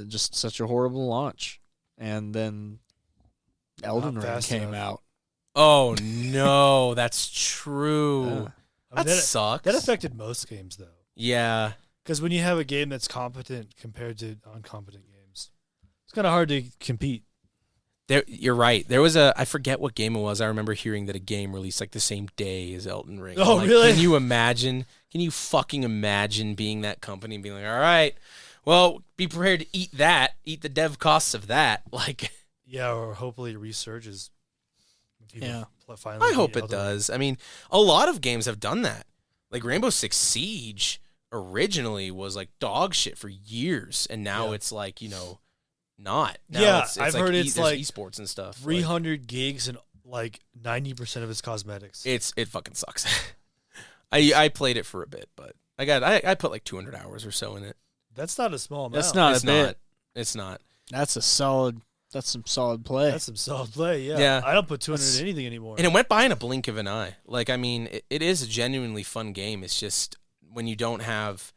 Just such a horrible launch. And then Elden Not Ring fast came enough. out. Oh no, that's true. Yeah. I mean, That sucks. That affected most games though, Yeah. because when you have a game that's competent compared to incompetent games, it's kind of hard to compete. You're right. There was I forget what game it was. I remember hearing that a game released like the same day as Elden Ring. Oh, Like, really? Can you imagine? Can you fucking imagine being that company and being like, all right, well, be prepared to eat the dev costs of that. Like, Yeah, or hopefully it resurges. when people Yeah. Finally I hope beat it Elden Ring. does. I mean, a lot of games have done that. Like Rainbow Six Siege originally was like dog shit for years, and now Yeah. it's like, not. Now Yeah, it's I've like heard it's there's like esports and stuff. 300 gigs and like 90% of its cosmetics. It fucking sucks. I played it for a bit, but I put like 200 hours or so in it. That's not a small amount. That's not It's a bit. not. It's not. That's some solid play. That's some solid play. Yeah. Yeah. I don't put 200 That's- in anything anymore. And it went by in a blink of an eye. Like, I mean, it is a genuinely fun game. It's just when you don't have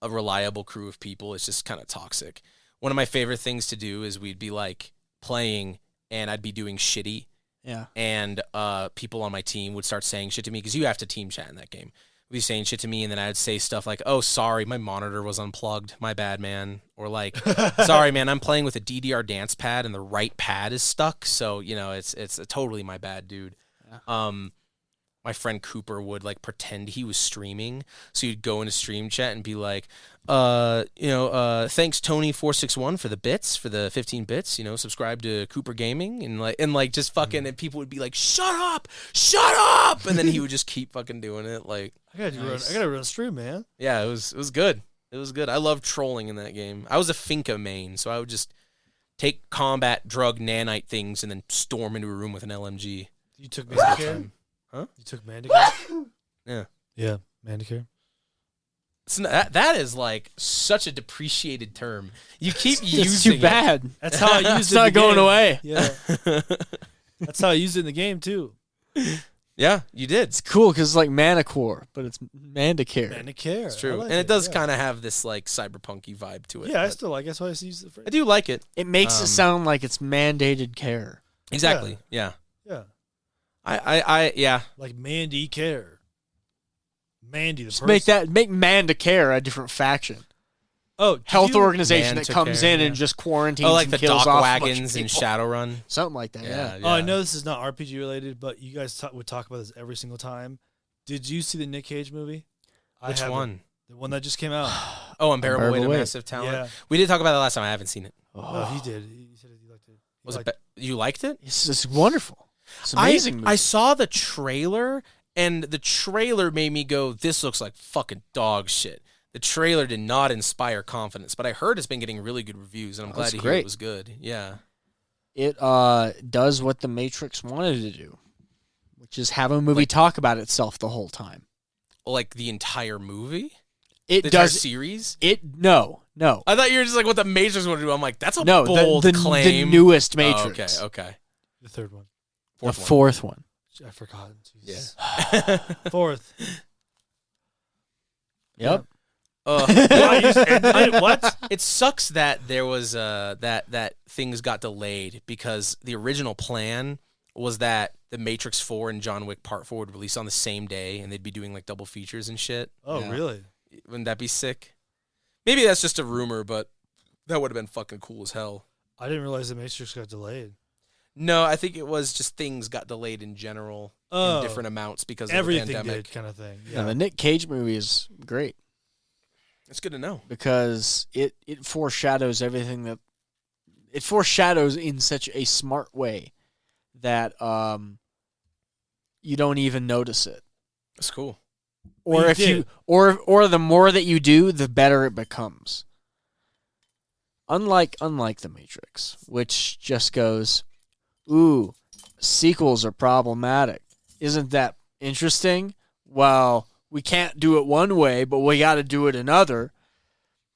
a reliable crew of people, it's just kind of toxic. One of my favorite things to do is we'd be like playing and I'd be doing shitty, Yeah. and people on my team would start saying shit to me, because you have to team chat in that game. Would be saying shit to me, and then I'd say stuff like, "Oh, sorry, my monitor was unplugged. My bad, man." Or like, "Sorry, man, I'm playing with a DDR dance pad and the right pad is stuck." So it's totally my bad, dude. Yeah. My friend Cooper would like pretend he was streaming, so you'd go into stream chat and be like, thanks Tony461 for the bits, for the 15 bits. Subscribe to Cooper Gaming, and like just fucking, and people would be like, shut up, and then he would just keep fucking doing it. Like, I gotta run stream, man. yeah, it was good. It was good. I loved trolling in that game. I was a Finka main, so I would just take combat drug nanite things and then storm into a room with an LMG. You took Mandicare? Huh? You took Mandicare? Yeah. Yeah, Mandicare. That is like such a depreciated term. You keep using It's too it. bad. That's how I used It's it. in not the going game. away. Yeah. That's how I used it in the game, too. Yeah, you did. It's cool because it's like Manicore, but it's Mandicare. Mandicare. It's true, I like and it does yeah. kind of have this like cyberpunky vibe to it. Yeah, I but still like it. That's why I use the phrase. I do like it. It makes it sound like it's mandated care. Exactly. Yeah. Yeah. Yeah. Like Mandy Care. Mandy, the Just person. make Mandicare a different faction. Oh, did Health you- organization that Mandicare, comes in yeah. and just quarantines Oh, like and the kills dock off a bunch wagons of and people. Shadowrun. Something like that, yeah. Oh, I know this is not RPG related, but you guys would talk about this every single time. Did you see the Nick Cage movie? Which haven't. one? The one that just came out. Oh, Unbearable Weight of Unbearable Weight. Massive Talent. Yeah. We did talk about that last time. I haven't seen it. Oh, he did. He said he liked it. He Was it? liked You liked it? It's wonderful. It's an amazing movie. I saw the trailer, and the trailer made me go, "This looks like fucking dog shit." The trailer did not inspire confidence, but I heard it's been getting really good reviews, and I'm glad That's to hear great. it was good. Yeah. It does what the Matrix wanted to do, which is have a movie talk about itself the whole time. Like the entire movie? It The entire does. series? No. I thought you were just like what the Matrix wanted to do. I'm like, that's a No, bold the claim. newest Oh, Matrix. okay. The third one. The fourth one. I forgot. Jesus. Yeah. Fourth. Yep. What? It sucks that there was that things got delayed because the original plan was that the Matrix 4 and John Wick Part 4 would release on the same day, and they'd be doing like double features and shit. Oh, Yeah. really? Wouldn't that be sick? Maybe that's just a rumor, but that would have been fucking cool as hell. I didn't realize the Matrix got delayed. No, I think it was just things got delayed in general in different amounts because of Everything the pandemic. did kind of thing. Yeah, the Nick Cage movie is great It's good to know. because it foreshadows everything that it foreshadows in such a smart way that you don't even notice it. It's cool. Or You if did. you or the more that you do, the better it becomes. Unlike the Matrix, which just goes, ooh, sequels are problematic. Isn't that interesting? Well, we can't do it one way, but we got to do it another.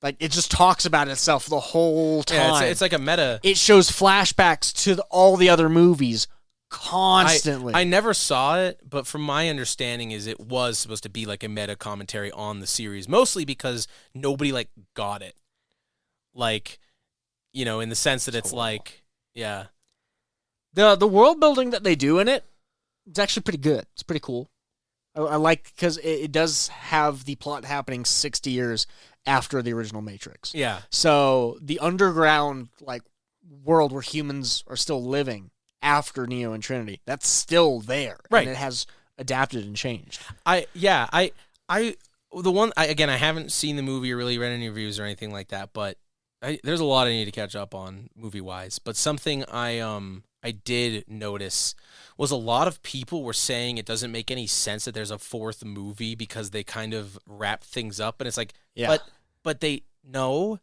Like, it just talks about itself the whole time. Yeah, it's like a meta. It shows flashbacks to all the other movies constantly. I never saw it, but from my understanding is it was supposed to be like a meta commentary on the series, mostly because nobody like got it. Like, you know, in the sense that it's like, yeah. The world building that they do in it, it's actually pretty good. It's pretty cool. I like because it does have the plot happening 60 years after the original Matrix. Yeah. So the underground like world where humans are still living after Neo and Trinity, that's still there. Right. And it has adapted and changed. I haven't seen the movie or really read any reviews or anything like that, but there's a lot I need to catch up on movie-wise. But something I did notice was a lot of people were saying it doesn't make any sense that there's a fourth movie because they kind of wrap things up, and it's like, Yeah. but they no,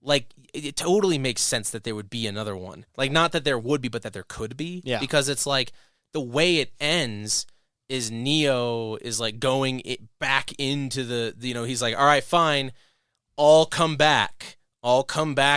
like it totally makes sense that there would be another one. Like not that there would be, but that there could be. Yeah. Because it's like the way it ends is Neo is like going back into the he's like, all right, fine, I'll come back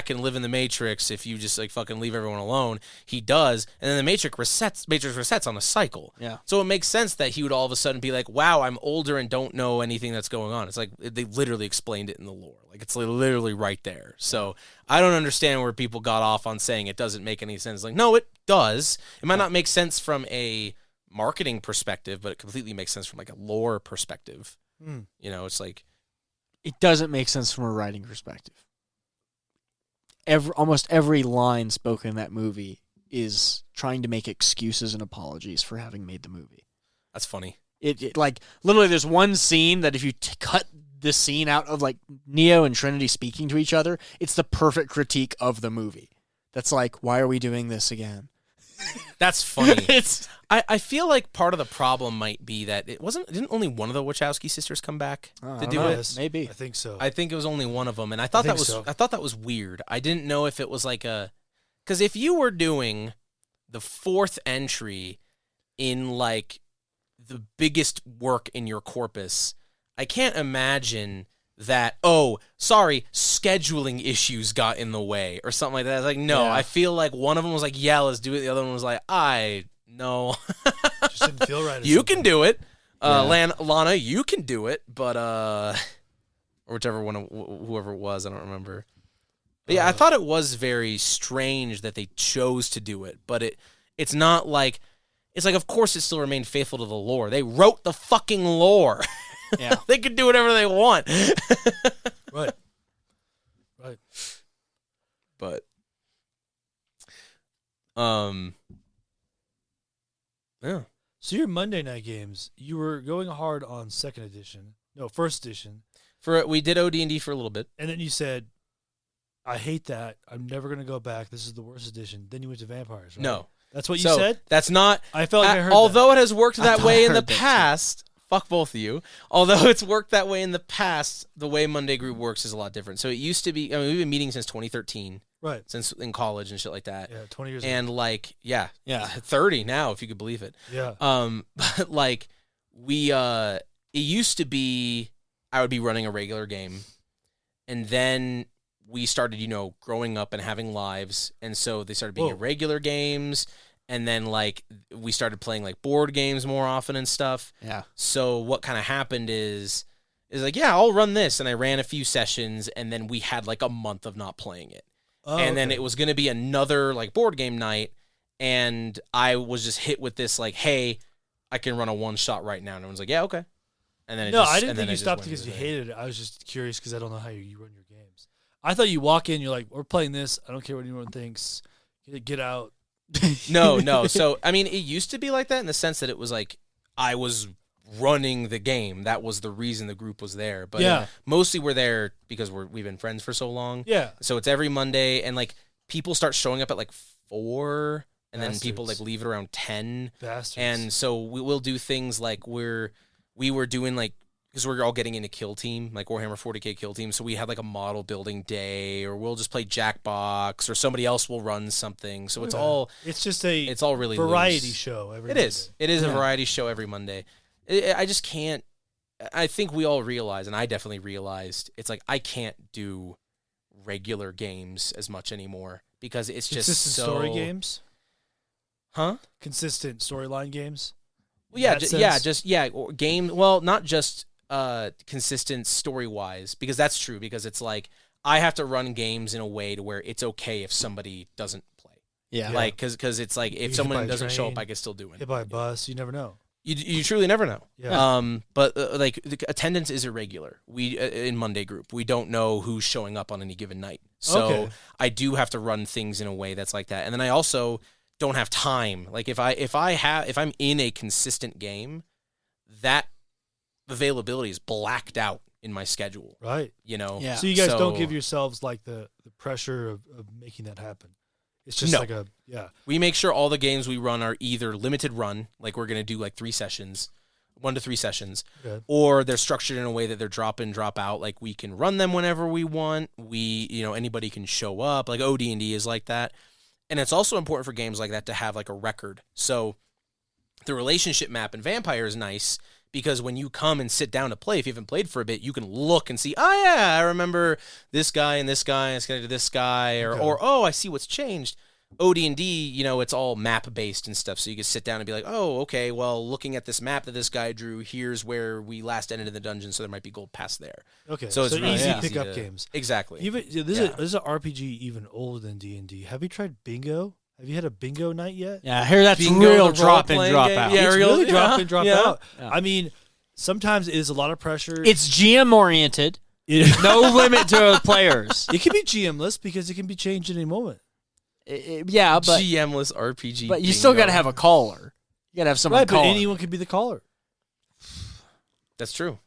and live in the Matrix if you just like fucking leave everyone alone. He does, and then the Matrix resets on a cycle. Yeah. So it makes sense that he would all of a sudden be like, wow, I'm older and don't know anything that's going on. It's like they literally explained it in the lore. Like it's literally right there. So I don't understand where people got off on saying it doesn't make any sense. Like, no, it does. It might not make sense from a marketing perspective, but it completely makes sense from like a lore perspective. You know, it's like It doesn't make sense from a writing perspective. Almost every line spoken in that movie is trying to make excuses and apologies for having made the movie. that's funny. It like literally there's one scene that if you cut the scene out of like Neo and Trinity speaking to each other, it's the perfect critique of the movie. That's like, why are we doing this again? That's funny. It's I feel like part of the problem might be that didn't only one of the Wachowski sisters come back I to don't do know. it? Maybe. I think so. I think it was only one of them, and I thought that was weird. I didn't know if it was like because if you were doing the fourth entry in like the biggest work in your corpus, I can't imagine that, oh, sorry, scheduling issues got in the way or something like that. It's like, no, Yeah. I feel like one of them was like, yeah, let's do it. The other one was like, no. Just didn't feel right. or You something. can do it. Yeah. Lana, you can do it, but or whichever one, whoever it was, I don't remember. But yeah, I thought it was very strange that they chose to do it, but it's not like, it's like, of course it still remained faithful to the lore. They wrote the fucking lore. Yeah. They can do whatever they want. Right. But, yeah. So your Monday night games, you were going hard on first edition, We did OD&D for a little bit. and then you said, "I hate that. I'm never going to go back. This is the worst edition." Then you went to vampires. Right? No. That's what you So said. that's not. I felt like I heard. Although it has worked I that thought way I in the heard that too. past, Fuck both of you. Although it's worked that way in the past, the way Monday Group works is a lot different. So it used to be, I mean, we've been meeting since 2013. Right. Since in college and shit like that. Yeah, 20 years and ago. like, yeah, Yeah. 30 now, if you could believe it. Yeah. But like it used to be I would be running a regular game, and then we started, growing up and having lives, and so they started being irregular games, and then like we started playing like board games more often and stuff. Yeah. So what kind of happened is like, yeah, I'll run this, and I ran a few sessions, and then we had like a month of not playing it. And then it was going to be another like board game night, and I was just hit with this like, hey, I can run a one shot right now. And everyone's like, yeah, okay. And then I didn't think you stopped because you hated it. I was just curious because I don't know how you run your games. I thought you walk in, you're like, we're playing this. I don't care what anyone thinks. Get out. No. So I mean, it used to be like that in the sense that it was like I was running the game. That was the reason the group was there. But mostly we're there because we've been friends for so long. Yeah. So it's every Monday, and like people start showing up at like 4, and Bastards. then people like leave it around 10. Bastards. And so we will do things like we were doing like, because we're all getting into Kill Team, like Warhammer 40K Kill Team. So we had like a model building day, or we'll just play Jackbox, or somebody else will run something. So it's all really variety loose. Show every It Monday. is. It is a variety show every Monday. I just can't. I think we all realize, and I definitely realized, it's like I can't do regular games as much anymore because it's just consistent story games. Huh? Consistent storyline games. Well, or game. Well, not just consistent story wise, because that's true. Because it's like I have to run games in a way to where it's okay if somebody doesn't play. Yeah. Like because it's like if someone doesn't show up, I can still do it. Hit by a bus, you never know. You truly never know. Yeah. But like the attendance is irregular. We in Monday Group, we don't know who's showing up on any given night. So I do have to run things in a way that's like that. And then I also don't have time. Like if I'm in a consistent game, that availability is blacked out in my schedule. Right. Yeah. So you guys don't give yourselves like the pressure of making that happen. It's just like we make sure all the games we run are either limited run, like we're going to do like 3 sessions, 1 to 3 sessions, or they're structured in a way that they're drop in, drop out. Like we can run them whenever we want. Anybody can show up. Like OD&D is like that. And it's also important for games like that to have like a record. So the relationship map in Vampire is nice because when you come and sit down to play, if you haven't played for a bit, you can look and see, oh yeah, I remember this guy and this guy, it's connected to this guy, or oh, I see what's changed. OD&D, it's all map-based and stuff, so you can sit down and be like, oh, okay, well, looking at this map that this guy drew, here's where we last ended in the dungeon, so there might be gold past there. Okay, so it's really easy pick-up games. Exactly. This is an RPG even older than D&D. Have you tried bingo? Have you had a bingo night yet? Yeah, I hear that's Bingo, real the drop in, role-playing drop game? out. Yeah, It's really drop in, drop out. Yeah. I mean, sometimes it is a lot of pressure. It's GM oriented. No limit to players. It can be GM-less because it can be changed at any moment. Yeah, but GM-less RPG. But you still got to have a caller. You got to have someone Right, call. but anyone can be the caller. That's true.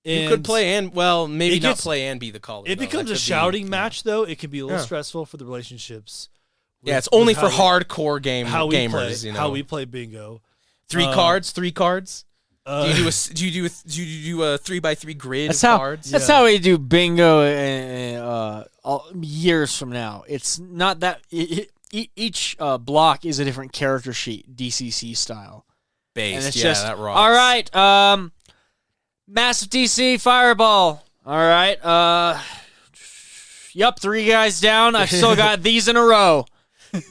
And you could play and, well, maybe it not gets- play and be the caller. It though. becomes That a could be- shouting match, though. It can be a little Yeah. stressful for the relationships. Yeah, it's with only for how hardcore we gamers. play, how we play bingo. 3 cards. Do you do a 3x3 grid That's of how. cards? That's how we do bingo. Years from now, it's not that. Each block is a different character sheet, DCC style. Based, And it's yeah, just that rocks. all right. Massive DC fireball. All right. Yep, 3 guys down. I've still got these in a row.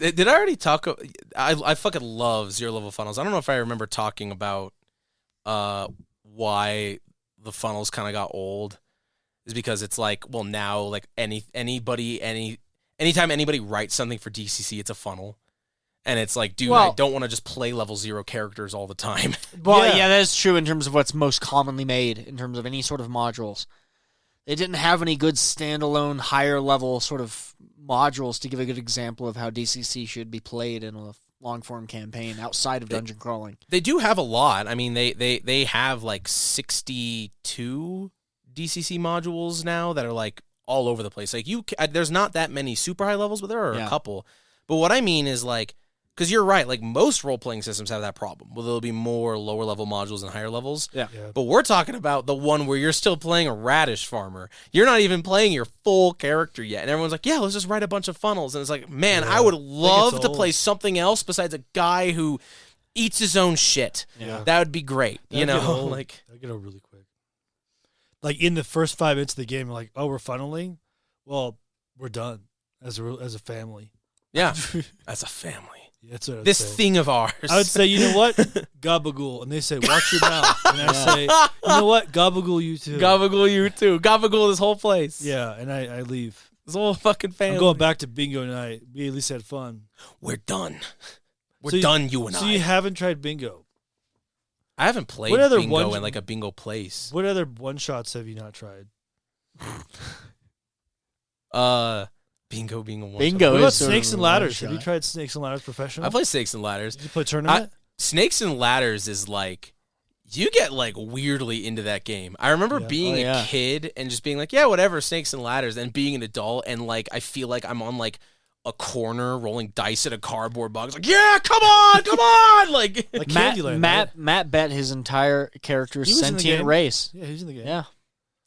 Did I already talk? I fucking love 0 level funnels. I don't know if I remember talking about why the funnels kind of got old. Is because it's like, well, now like anytime anybody writes something for DCC, it's a funnel. And it's like, dude, I don't want to just play level 0 characters all the time. Well, yeah, that is true in terms of what's most commonly made in terms of any sort of modules. They didn't have any good standalone higher level sort of modules to give a good example of how DCC should be played in a long form campaign outside of dungeon crawling. They do have a lot. I mean, they have like 62 DCC modules now that are like all over the place. Like there's not that many super high levels, but there are a couple. But what I mean is like Because you're right, like most role-playing systems have that problem. Well, there'll be more lower-level modules and higher levels. Yeah. But we're talking about the one where you're still playing a radish farmer. You're not even playing your full character yet. And everyone's like, yeah, let's just write a bunch of funnels. And it's like, man, I would love to play something else besides a guy who eats his own shit. Yeah. That would be great. That'd get old. Like That'd get old really quick. Like in the first 5 minutes of the game, like, oh, we're funneling? Well, we're done as a family. yeah, that's a family. Yeah, that's what I'd This say. thing of ours. I would say, you know what? Gabagool. And they say, watch your mouth. And I say, you know what? Gabagool you too. Gabagool you too. Gabagool this whole place. Yeah, and I leave. This whole fucking family. I'm going back to bingo night. We at least had fun. We're done. We're done, you and I. So you haven't tried bingo. I haven't played What other bingo one- in like a bingo place. What other one-shots have you not tried? Bingo being a one. Bingo What is about sort Snakes of and a Ladders? Have you one-shot. tried Snakes and Ladders professional? I play Snakes and Ladders. Did you play tournament? Snakes and Ladders is like, you get like weirdly into that game. I remember Yeah. being Oh, a yeah. kid and just being like, yeah, whatever, Snakes and Ladders, and being an adult and like I feel like I'm on like a corner rolling dice at a cardboard box. Like, yeah, come on, like. Like Matt, Candyland. Matt, right? Matt bet his entire character's He was in the sentient game. race. Yeah, he's in the game. Yeah.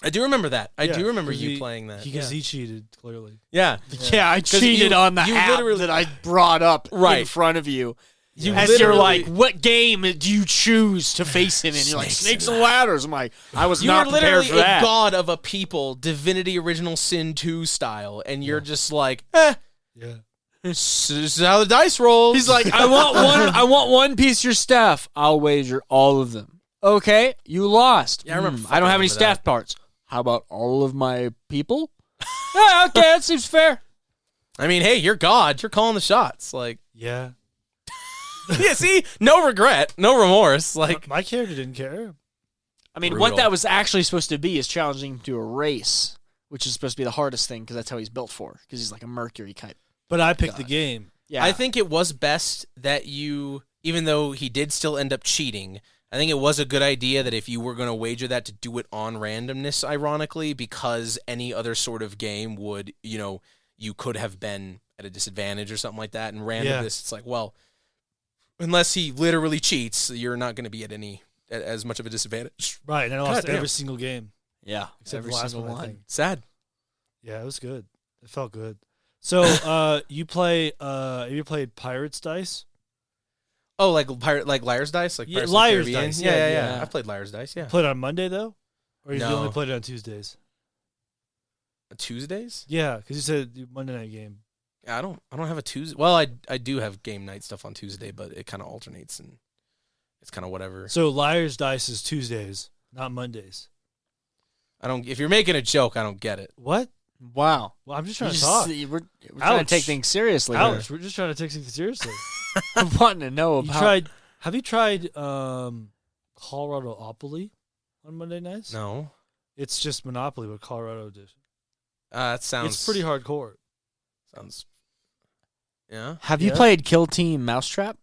I do remember that. I Yeah, do remember 'cause you he- playing that. Because he cheated, clearly. yeah. Yeah, I 'Cause cheated you- on the you app literally- that I brought up in Right. front of you. You As you're literally- like, what game do you choose to face him in? You're like, Snakes Snakes and and Ladders. I'm like, I was You not are prepared literally for a that. god of a people, Divinity Original Sin 2 style, and you're just like, Yeah. this is how the dice roll. He's like, I want one piece of your staff. I'll wager all of them. Okay, you lost. Yeah, I remember I don't have any fucking with staff parts. How about all of my people? Yeah, okay, that seems fair. I mean, hey, you're God. You're calling the shots. Like, Yeah. yeah, see, no regret, no remorse. Like, My character didn't care. I mean, Brutal. what that was actually supposed to be is challenging him to a race, which is supposed to be the hardest thing because that's how he's built for. Because he's like a Mercury type. But I picked the God. game. Yeah, I think it was best that you, even though he did still end up cheating, I think it was a good idea that if you were going to wager that, to do it on randomness, ironically, because any other sort of game would, you could have been at a disadvantage or something like that. And randomness, it's like, well, unless he literally cheats, you're not going to be at as much of a disadvantage. Right, and I lost damn. every single game. yeah, Except every the last single one, I one. think. Sad. Yeah, it was good. It felt good. So, you play, have you played Pirates Dice? Oh, like Liar's Dice? Like Yeah, Pirates of the Liar's Caribbean? Dice, Yeah, yeah. I've played Liar's Dice, yeah. Played on Monday, though? Or you No. only played it on Tuesdays? Tuesdays? Yeah, because you said Monday night game. I don't have a Tuesday. Well, I do have game night stuff on Tuesday, but it kind of alternates and it's kind of whatever. So, Liar's Dice is Tuesdays, not Mondays. If you're making a joke, I don't get it. What? Wow. Well, I'm just You trying to just- talk. We're trying to take Ouch. things seriously. Ouch, we're just trying to take things seriously. I'm wanting to know You about. have you tried Colorado-opoly on Monday nights? No. It's just Monopoly with Colorado edition. That sounds It's pretty hardcore. Sounds Yeah. Have you Yeah. played Kill Team Mousetrap?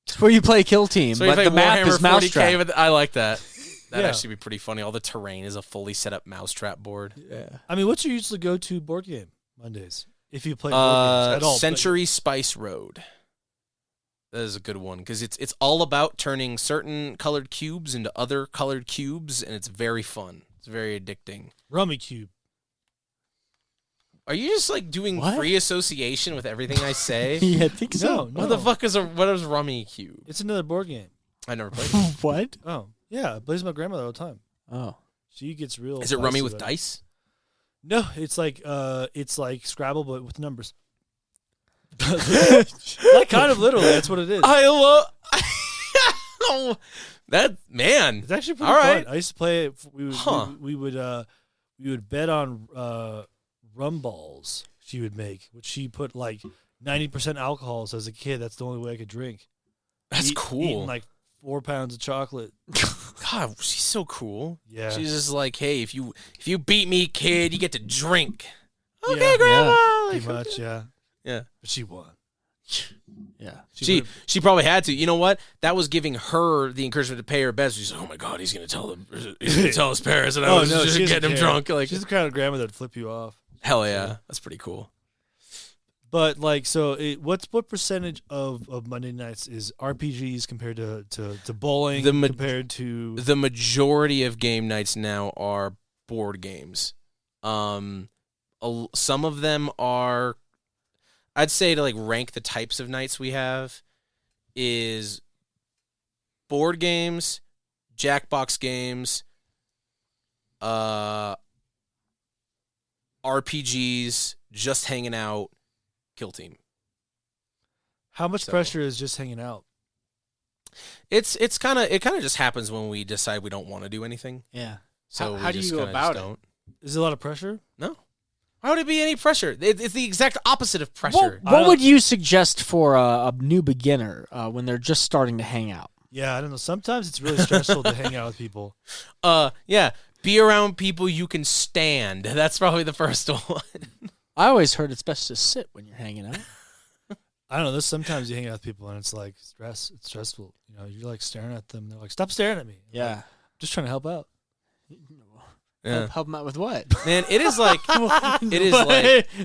It's where you play Kill Team, So you but play the map Warhammer is 40K Mousetrap. with, I like that. That'd Yeah. actually be pretty funny. All the terrain is a fully set up mousetrap board. Yeah. I mean, what's your usually go-to board game Mondays? If you play board games at all. Century Spice Road. That is a good one because it's all about turning certain colored cubes into other colored cubes, and it's very fun. It's very addicting. Rummy Cube. Are you just like doing What? free association with everything I say? Yeah, I think so. No, What the fuck is what is Rummy Cube? It's another board game. I never played it. What? Oh, yeah. I play with my grandmother all the time. Oh. She gets real. Is it Rummy feisty with about it. dice? No, it's like Scrabble but with numbers. Like kind of literally, that's what it is. I love that man. It's actually pretty All fun. right. I used to play it. Huh. We would bet on rum balls she would make, which she put like 90% alcohols as a kid. That's the only way I could drink. That's Eating cool. like 4 pounds of chocolate. God, she's so cool. Yeah. She's just like, hey, if you beat me, kid, you get to drink. Okay, Yeah. Grandma. Pretty Like, much, yeah. Yeah. But she won. Yeah. She probably had to. You know what? That was giving her the encouragement to pay her best. She's like, oh my god, he's gonna tell his parents, and I was just she doesn't getting him care. drunk. Like, She's the kind of grandma that'd flip you off. hell yeah, that's pretty cool. But like, so what percentage of Monday nights is RPGs compared to bowling? Compared to the majority of game nights now are board games. Some of them are. I'd say to like rank the types of nights we have is board games, Jackbox games, RPGs, just hanging out, Kill Team. How much pressure is just hanging out? It kind of just happens when we decide we don't want to do anything. Yeah. So how do you go about it? Is there a lot of pressure? No. Why would it be any pressure? It's the exact opposite of pressure. What would you suggest for a new beginner when they're just starting to hang out? Yeah, I don't know. Sometimes it's really stressful to hang out with people. Yeah. Be around people you can stand. That's probably the first one. I always heard it's best to sit when you're hanging out. I don't know. There's sometimes you hang out with people and it's like It's stressful. You know, you're like staring at them. They're like, "Stop staring at me." Yeah. Like, just trying to help out. Yeah. Help them out with what? Man, it is like like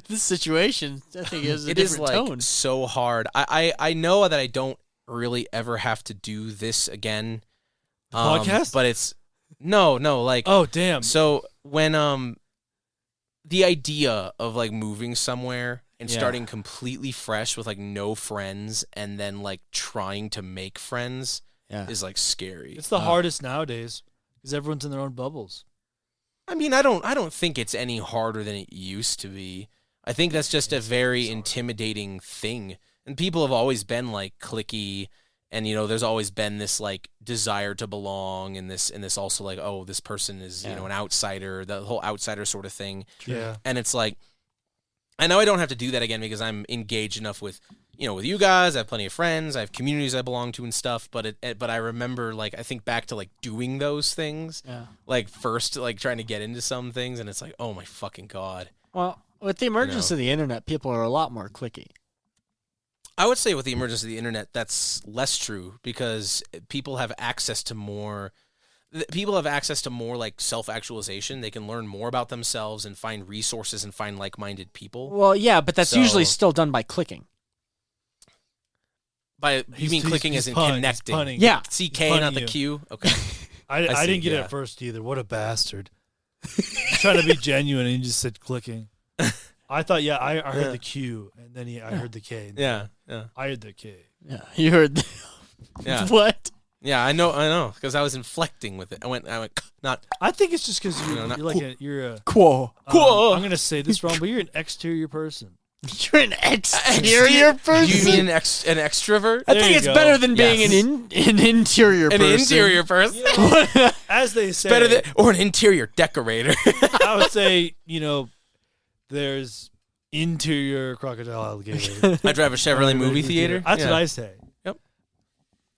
this situation. I think is a it is different like tone. so hard. I know that I don't really ever have to do this again. Podcast, but it's no like oh damn. So when the idea of like moving somewhere and starting completely fresh with like no friends and then like trying to make friends is like scary. It's the hardest nowadays because everyone's in their own bubbles. I mean, I don't think it's any harder than it used to be. I think that's just a very intimidating thing. And people have always been like cliquey, and you know, there's always been this like desire to belong, and this also like, oh, this person is you know an outsider, the whole outsider sort of thing. Yeah. And it's like, I know I don't have to do that again because I'm engaged enough with with you guys. I have plenty of friends. I have communities I belong to and stuff. But but I remember like I think back to like doing those things. Yeah. Like first like trying to get into some things, and it's like, oh my fucking god. Well, with the emergence of the internet, people are a lot more cliquey. I would say with the emergence of the internet, that's less true because people have access to more. People have access to more like self-actualization. They can learn more about themselves and find resources and find like-minded people. Well, yeah, but that's usually still done by clicking. You mean clicking as in connecting? Yeah. CK, not the Q? Okay. I didn't get it at first either. What a bastard. Trying to be genuine and he just said clicking. I thought, I heard the Q, and then I heard the K. Yeah. I heard the K. Yeah, you heard yeah. What? Yeah, I know, because I was inflecting with it. I went, not. I think it's just because you're a Quo. I'm gonna say this wrong, but you're an exterior person. You're an exterior person. You mean an extrovert? I think it's better than being an interior person. An interior person. Yeah. As they say, better than or an interior decorator. I would say there's interior crocodile alligator. I drive a Chevrolet movie theater. That's what I say. Yep.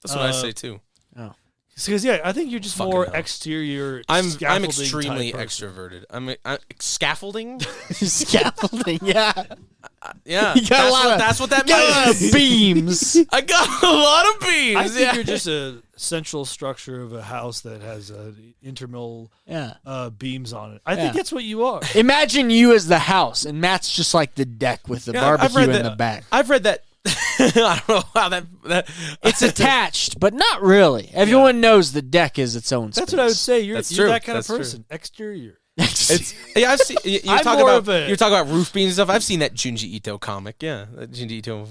That's what I say too. Oh. Because I think you're just more exterior. I'm extremely extroverted. I'm scaffolding. Scaffolding, yeah. Yeah, you got that's what that means. Got a lot of beams. I got a lot of beams. I think you're just a central structure of a house that has intermal beams on it. I think that's what you are. Imagine you as the house, and Matt's just like the deck with the barbecue in the back. I've read that. I don't know how that it's attached, but not really. Everyone knows the deck is its own space. That's what I would say. You're that kind of That's person. True. Exterior. I've seen you talk about roof beams and stuff. I've seen that Junji Ito comic. Yeah, that Junji Ito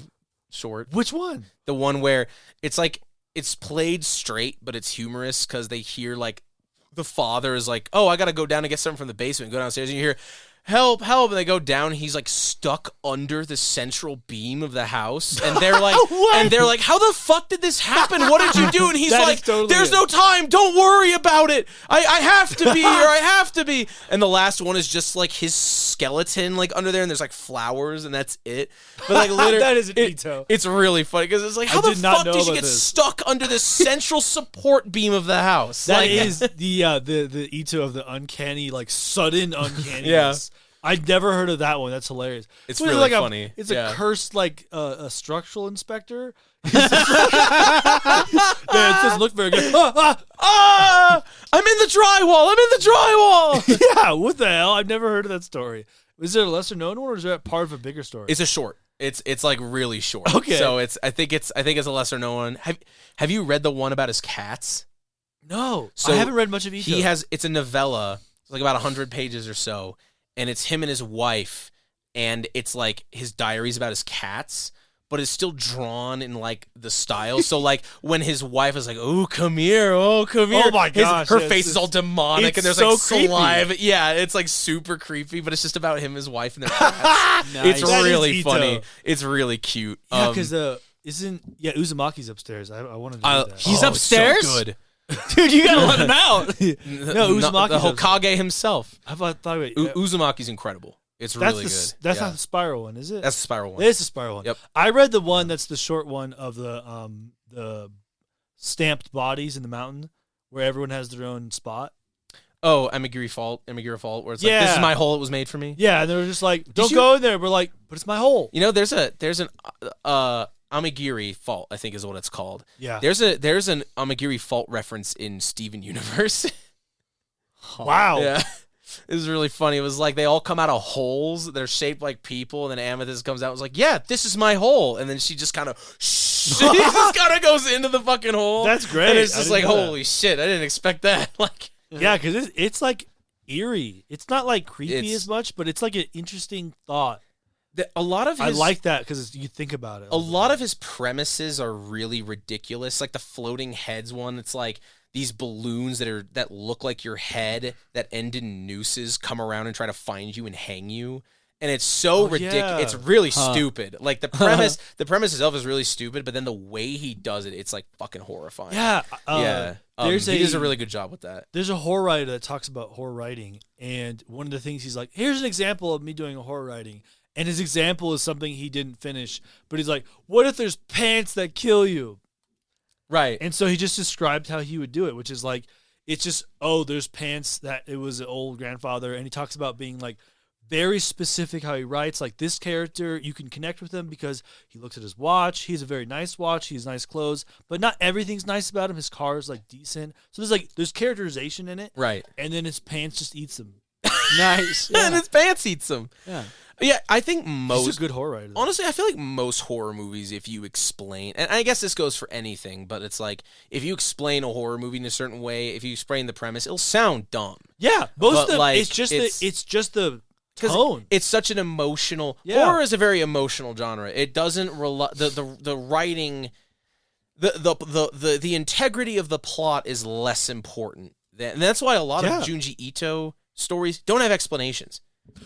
short. Which one? The one where it's like it's played straight, but it's humorous because they hear like the father is like, "Oh, I got to go down and get something from the basement." Go downstairs and you hear, "Help, help." And they go down and he's like stuck under the central beam of the house. And they're like, "How the fuck did this happen? What did you do?" And he's like, "There's no time. Don't worry about it. I have to be here. I have to be." And the last one is just like his skeleton like under there and there's like flowers and that's it. But like literally that is an Ito. It's really funny because it's like, how the fuck did you get stuck under the central support beam of the house? That is the Ito of the uncanny, like sudden uncanniness. Yeah. I'd never heard of that one. That's hilarious. It's really like funny. It's a cursed like a structural inspector. It says look very good. I'm in the drywall. Yeah, what the hell? I've never heard of that story. Is there a lesser known one, or is that part of a bigger story? It's a short. It's like really short. Okay. So I think it's a lesser known one. Have you read the one about his cats? No. So I haven't read much of Ito. It's a novella. It's like about 100 pages or so, and it's him and his wife, and it's like his diaries about his cats, but it's still drawn in like the style. So like when his wife is like, "Oh, come here, Oh my gosh, her yes, face is all demonic, it's and there's so like creepy. saliva. Yeah, it's like super creepy, but it's just about him, his wife, and their cats. Nice. It's That is really Ito. funny. It's really cute. Yeah, because Uzumaki's upstairs. I wanted to do that. He's upstairs? So good. Dude, you gotta let him out. No, Uzumaki the does Hokage himself. I thought about Uzumaki's incredible. It's that's really good. That's Yeah. not the spiral one, is it? That's the spiral one. It is the spiral one. Yep. I read the one that's the short one of the stamped bodies in the mountain where everyone has their own spot. Oh, Amigiri Fault, where it's like, Yeah. this is my hole, it was made for me. Yeah, and they were just like, don't you- go in there. We're like, but it's my hole. You know, there's an Amigiri Fault, I think is what it's called. Yeah. There's an Amigiri Fault reference in Steven Universe. Wow. Yeah. It was really funny. It was like they all come out of holes. They're shaped like people, and then Amethyst comes out and was like, yeah, this is my hole. And then she just kind of she just kind of goes into the fucking hole. That's great. And it's I just didn't like, know that. holy shit, I didn't expect that. Like, Yeah, because it's like eerie. It's not like creepy It's- as much, but it's like an interesting thought. a lot of his I like that because you think about it. a lot of his premises are really ridiculous. Like the floating heads one, it's like these balloons that look like your head that end in nooses come around and try to find you and hang you. And it's so ridiculous. yeah. It's really stupid. Like the premise itself is really stupid, but then the way he does it, it's like fucking horrifying. Yeah. Yeah. He does a really good job with that. There's a horror writer that talks about horror writing, and one of the things he's like, here's an example of me doing a horror writing. And his example is something he didn't finish, but he's like, what if there's pants that kill you? Right. And so he just described how he would do it, which is like, it's just, there's pants that it was an old grandfather. And he talks about being like very specific how he writes. Like this character, you can connect with him because he looks at his watch. He has a very nice watch. He has nice clothes, but not everything's nice about him. His car is like decent. So there's characterization in it. Right. And then his pants just eats them. Nice. And his pants eats them. Yeah. Yeah, I think He's most a good horror writer. honestly, I feel like most horror movies, if you explain, and I guess this goes for anything, but it's like if you explain a horror movie in a certain way, if you explain the premise, it'll sound dumb. Yeah, But, most of them, like, it's just the 'Cause tone. It's such an emotional Yeah. horror is a very emotional genre. It doesn't rely the writing, the integrity of the plot is less important. And that's why a lot of Junji Ito stories don't have explanations.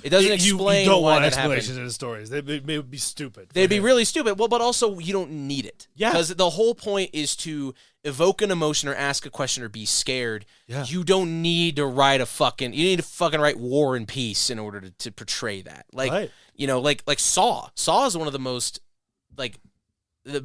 It doesn't explain you don't why want that explanations happened. in the stories. They would be stupid. They'd be really stupid. Well, but also you don't need it. Yeah. Because the whole point is to evoke an emotion or ask a question or be scared. Yeah. You don't need to write you need to fucking write War and Peace in order to portray that. Like, Right. you know, like Saw. Saw is one of the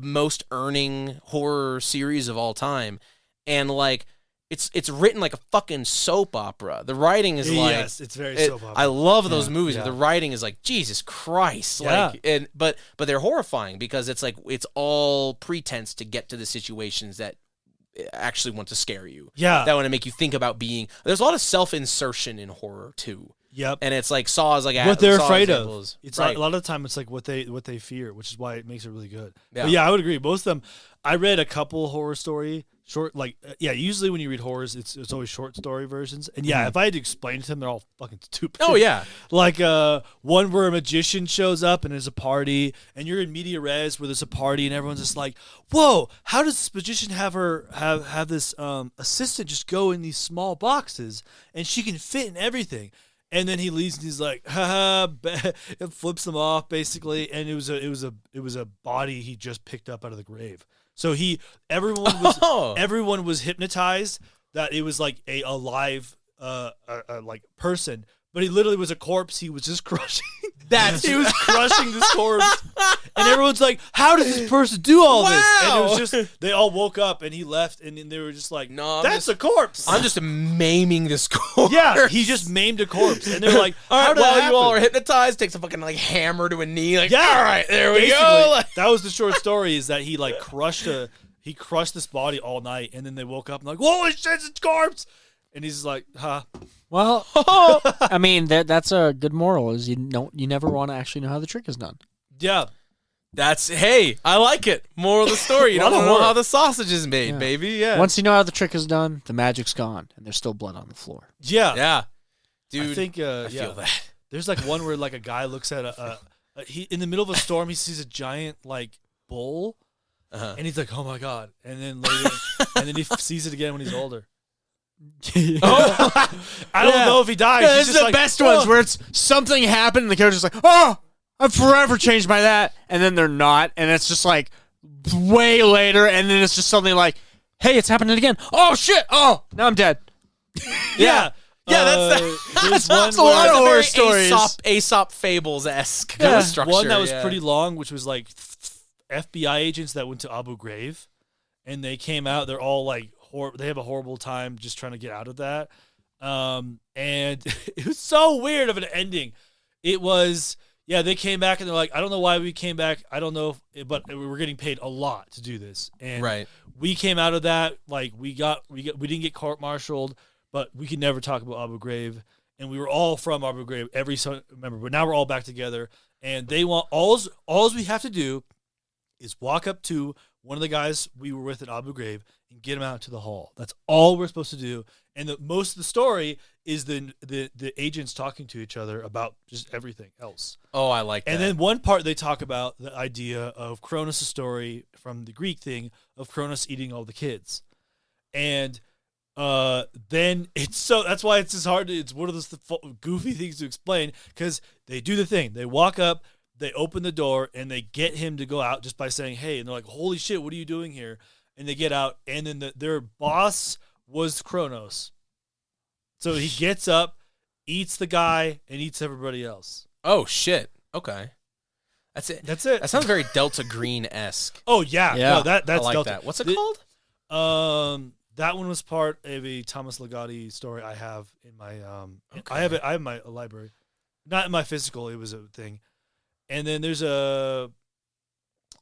most earning horror series of all time. And like, it's written like a fucking soap opera. The writing is like, yes, it's very soap opera. I love those Yeah, movies, yeah. but the writing is like Jesus Christ. Yeah. Like, but they're horrifying because it's like it's all pretense to get to the situations that actually want to scare you. Yeah. That want to make you think about being. There's a lot of self-insertion in horror too, Yep. and it's like Saw is like What they're Saw afraid examples. of. It's right. like, a lot of the time it's like what they fear, which is why it makes it really good. Yeah. But yeah, I would agree. Most of them, I read a couple horror story short. Usually when you read horrors, it's always short story versions. And yeah, if I had to explain to them, they're all fucking stupid. Oh yeah, Like one where a magician shows up and there's a party, and you're in media res where there's a party, and everyone's just like, "Whoa, how does this magician have this assistant just go in these small boxes, and she can fit in everything?" And then he leaves and he's like, "Ha ha!" It flips them off basically, and it was a body he just picked up out of the grave. So everyone was hypnotized that it was like a alive like person, but he literally was a corpse. He was just crushing. He was crushing this corpse, and everyone's like, "How does this person do all this?" And it was just they all woke up, and he left, and then they were just like, No, that's a corpse." I'm just maiming this corpse. Yeah, he just maimed a corpse, and they're like, All "How right, did that while you all are happen?" hypnotized, takes a fucking like hammer to a knee. Like, Yeah, all right, there we basically, go. Like, that was the short story. Is that he like crushed this body all night, and then they woke up and like, "Holy shit, it's a corpse!" And he's like, huh. Well, I mean, that's a good moral. Is you never want to actually know how the trick is done. Yeah. Hey, I like it. Moral of the story: you don't want to know how the sausage is made, baby. Yeah. Once you know how the trick is done, the magic's gone, and there's still blood on the floor. Yeah. Yeah. Dude, I think I feel that. There's like one where like a guy looks at he in the middle of a storm, he sees a giant like bull, and he's like, oh my god, and then later, and then he sees it again when he's older. I don't know if he dies. Yeah, He's this is the best ones where it's something happened and the character's like, oh, I'm forever changed by that, and then they're not, and it's just like way later, and then it's just something like, hey, it's happening again. Oh shit! Oh, now I'm dead. Yeah. That's a lot of horror stories. Aesop Fables-esque Yeah. structure. One that was pretty long, which was like FBI agents that went to Abu Ghraib, and they came out. They're all like, they have a horrible time just trying to get out of that. And it was so weird of an ending. It was, they came back and they're like, I don't know why we came back. I don't know, but we were getting paid a lot to do this. And we came out of that like we didn't get court-martialed, but we could never talk about Abu Ghraib. And we were all from Abu Ghraib, every member. But now we're all back together, and they want all we have to do is walk up to one of the guys we were with at Abu Ghraib and get him out to the hall. That's all we're supposed to do. And most of the story is the agents talking to each other about just everything else. Oh, I like that. And then one part they talk about the idea of Cronus' story from the Greek thing of Cronus eating all the kids. And then that's why it's just hard. It's one of those goofy things to explain, because they do the thing. They walk up, they open the door, and they get him to go out just by saying, hey, and they're like, holy shit, what are you doing here? And they get out, and then their boss was Kronos. So he gets up, eats the guy, and eats everybody else. Oh, shit. Okay. That's it. That sounds very Delta Green-esque. Oh, yeah. No, that's I like Delta. that. What's it called? That one was part of a Thomas Ligotti story I have in my I have my library. Not in my physical, it was a thing. And then there's that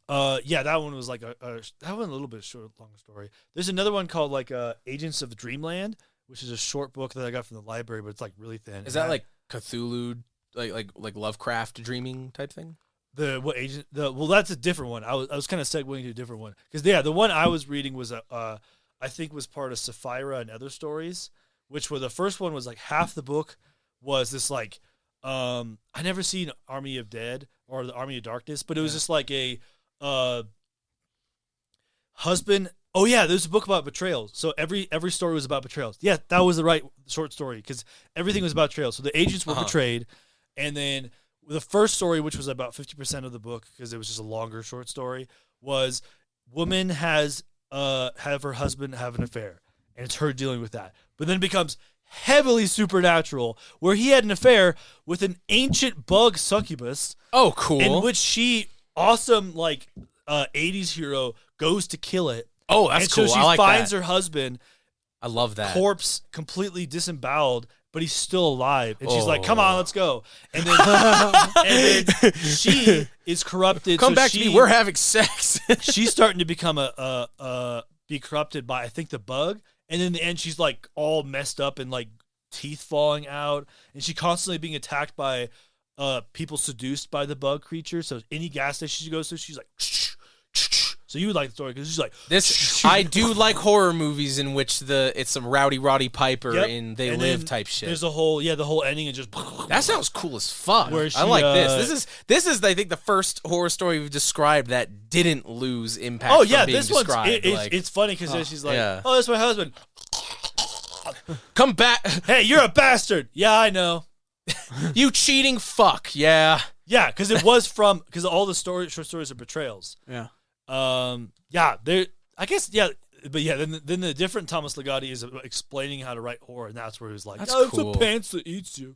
one was like that one a little bit longer story. There's another one called like Agents of Dreamland, which is a short book that I got from the library, but it's like really thin. Is that like Cthulhu, like Lovecraft dreaming type thing? Well, that's a different one. I was kind of segueing to a different one, because the one I was reading was I think was part of Sapphira and Other Stories, which were the first one was like half the book was this like I never seen Army of Dead or the Army of Darkness, but it was just like a husband. Oh yeah, there's a book about betrayals. So every story was about betrayals. Yeah, that was the right short story, because everything was about betrayals. So the agents were betrayed, and then the first story, which was about 50% of the book, because it was just a longer short story, was woman has have her husband have an affair, and it's her dealing with that. But then it becomes heavily supernatural, where he had an affair with an ancient bug succubus. Oh, cool. In which she, awesome, like 80s hero, goes to kill it. Oh, that's cool. So she finds her husband. I love that. Corpse completely disemboweled, but he's still alive. And she's like, come on, let's go. And then, she is corrupted. Come back to me. We're having sex. She's starting to become be corrupted by, I think, the bug. And in the end, she's like all messed up and like teeth falling out. And she's constantly being attacked by people seduced by the bug creature. So any gas station she goes to, she's like, so you would like the story because she's like this. I do like horror movies in which it's some rowdy Roddy Piper in They Live type shit. There's the whole ending and just that sounds cool as fuck. I like this. This is I think the first horror story we've described that didn't lose impact. Oh yeah, being this one's described. it's funny because she's like, oh, that's my husband. Come back. Hey, you're a bastard. Yeah, I know. You cheating fuck. Yeah. Yeah, because it was because all the short stories are betrayals. Yeah. There. I guess but then the different Thomas Ligotti is explaining how to write horror, and that's where he was like, that's cool. It's a pants that eats you.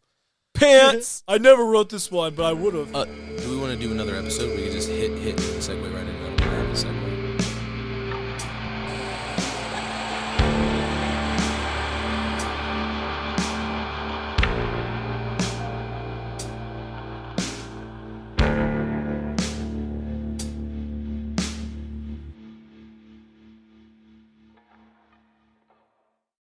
Pants. I never wrote this one, but I would have. Do we want to do another episode? We could just hit and segue right into another segue.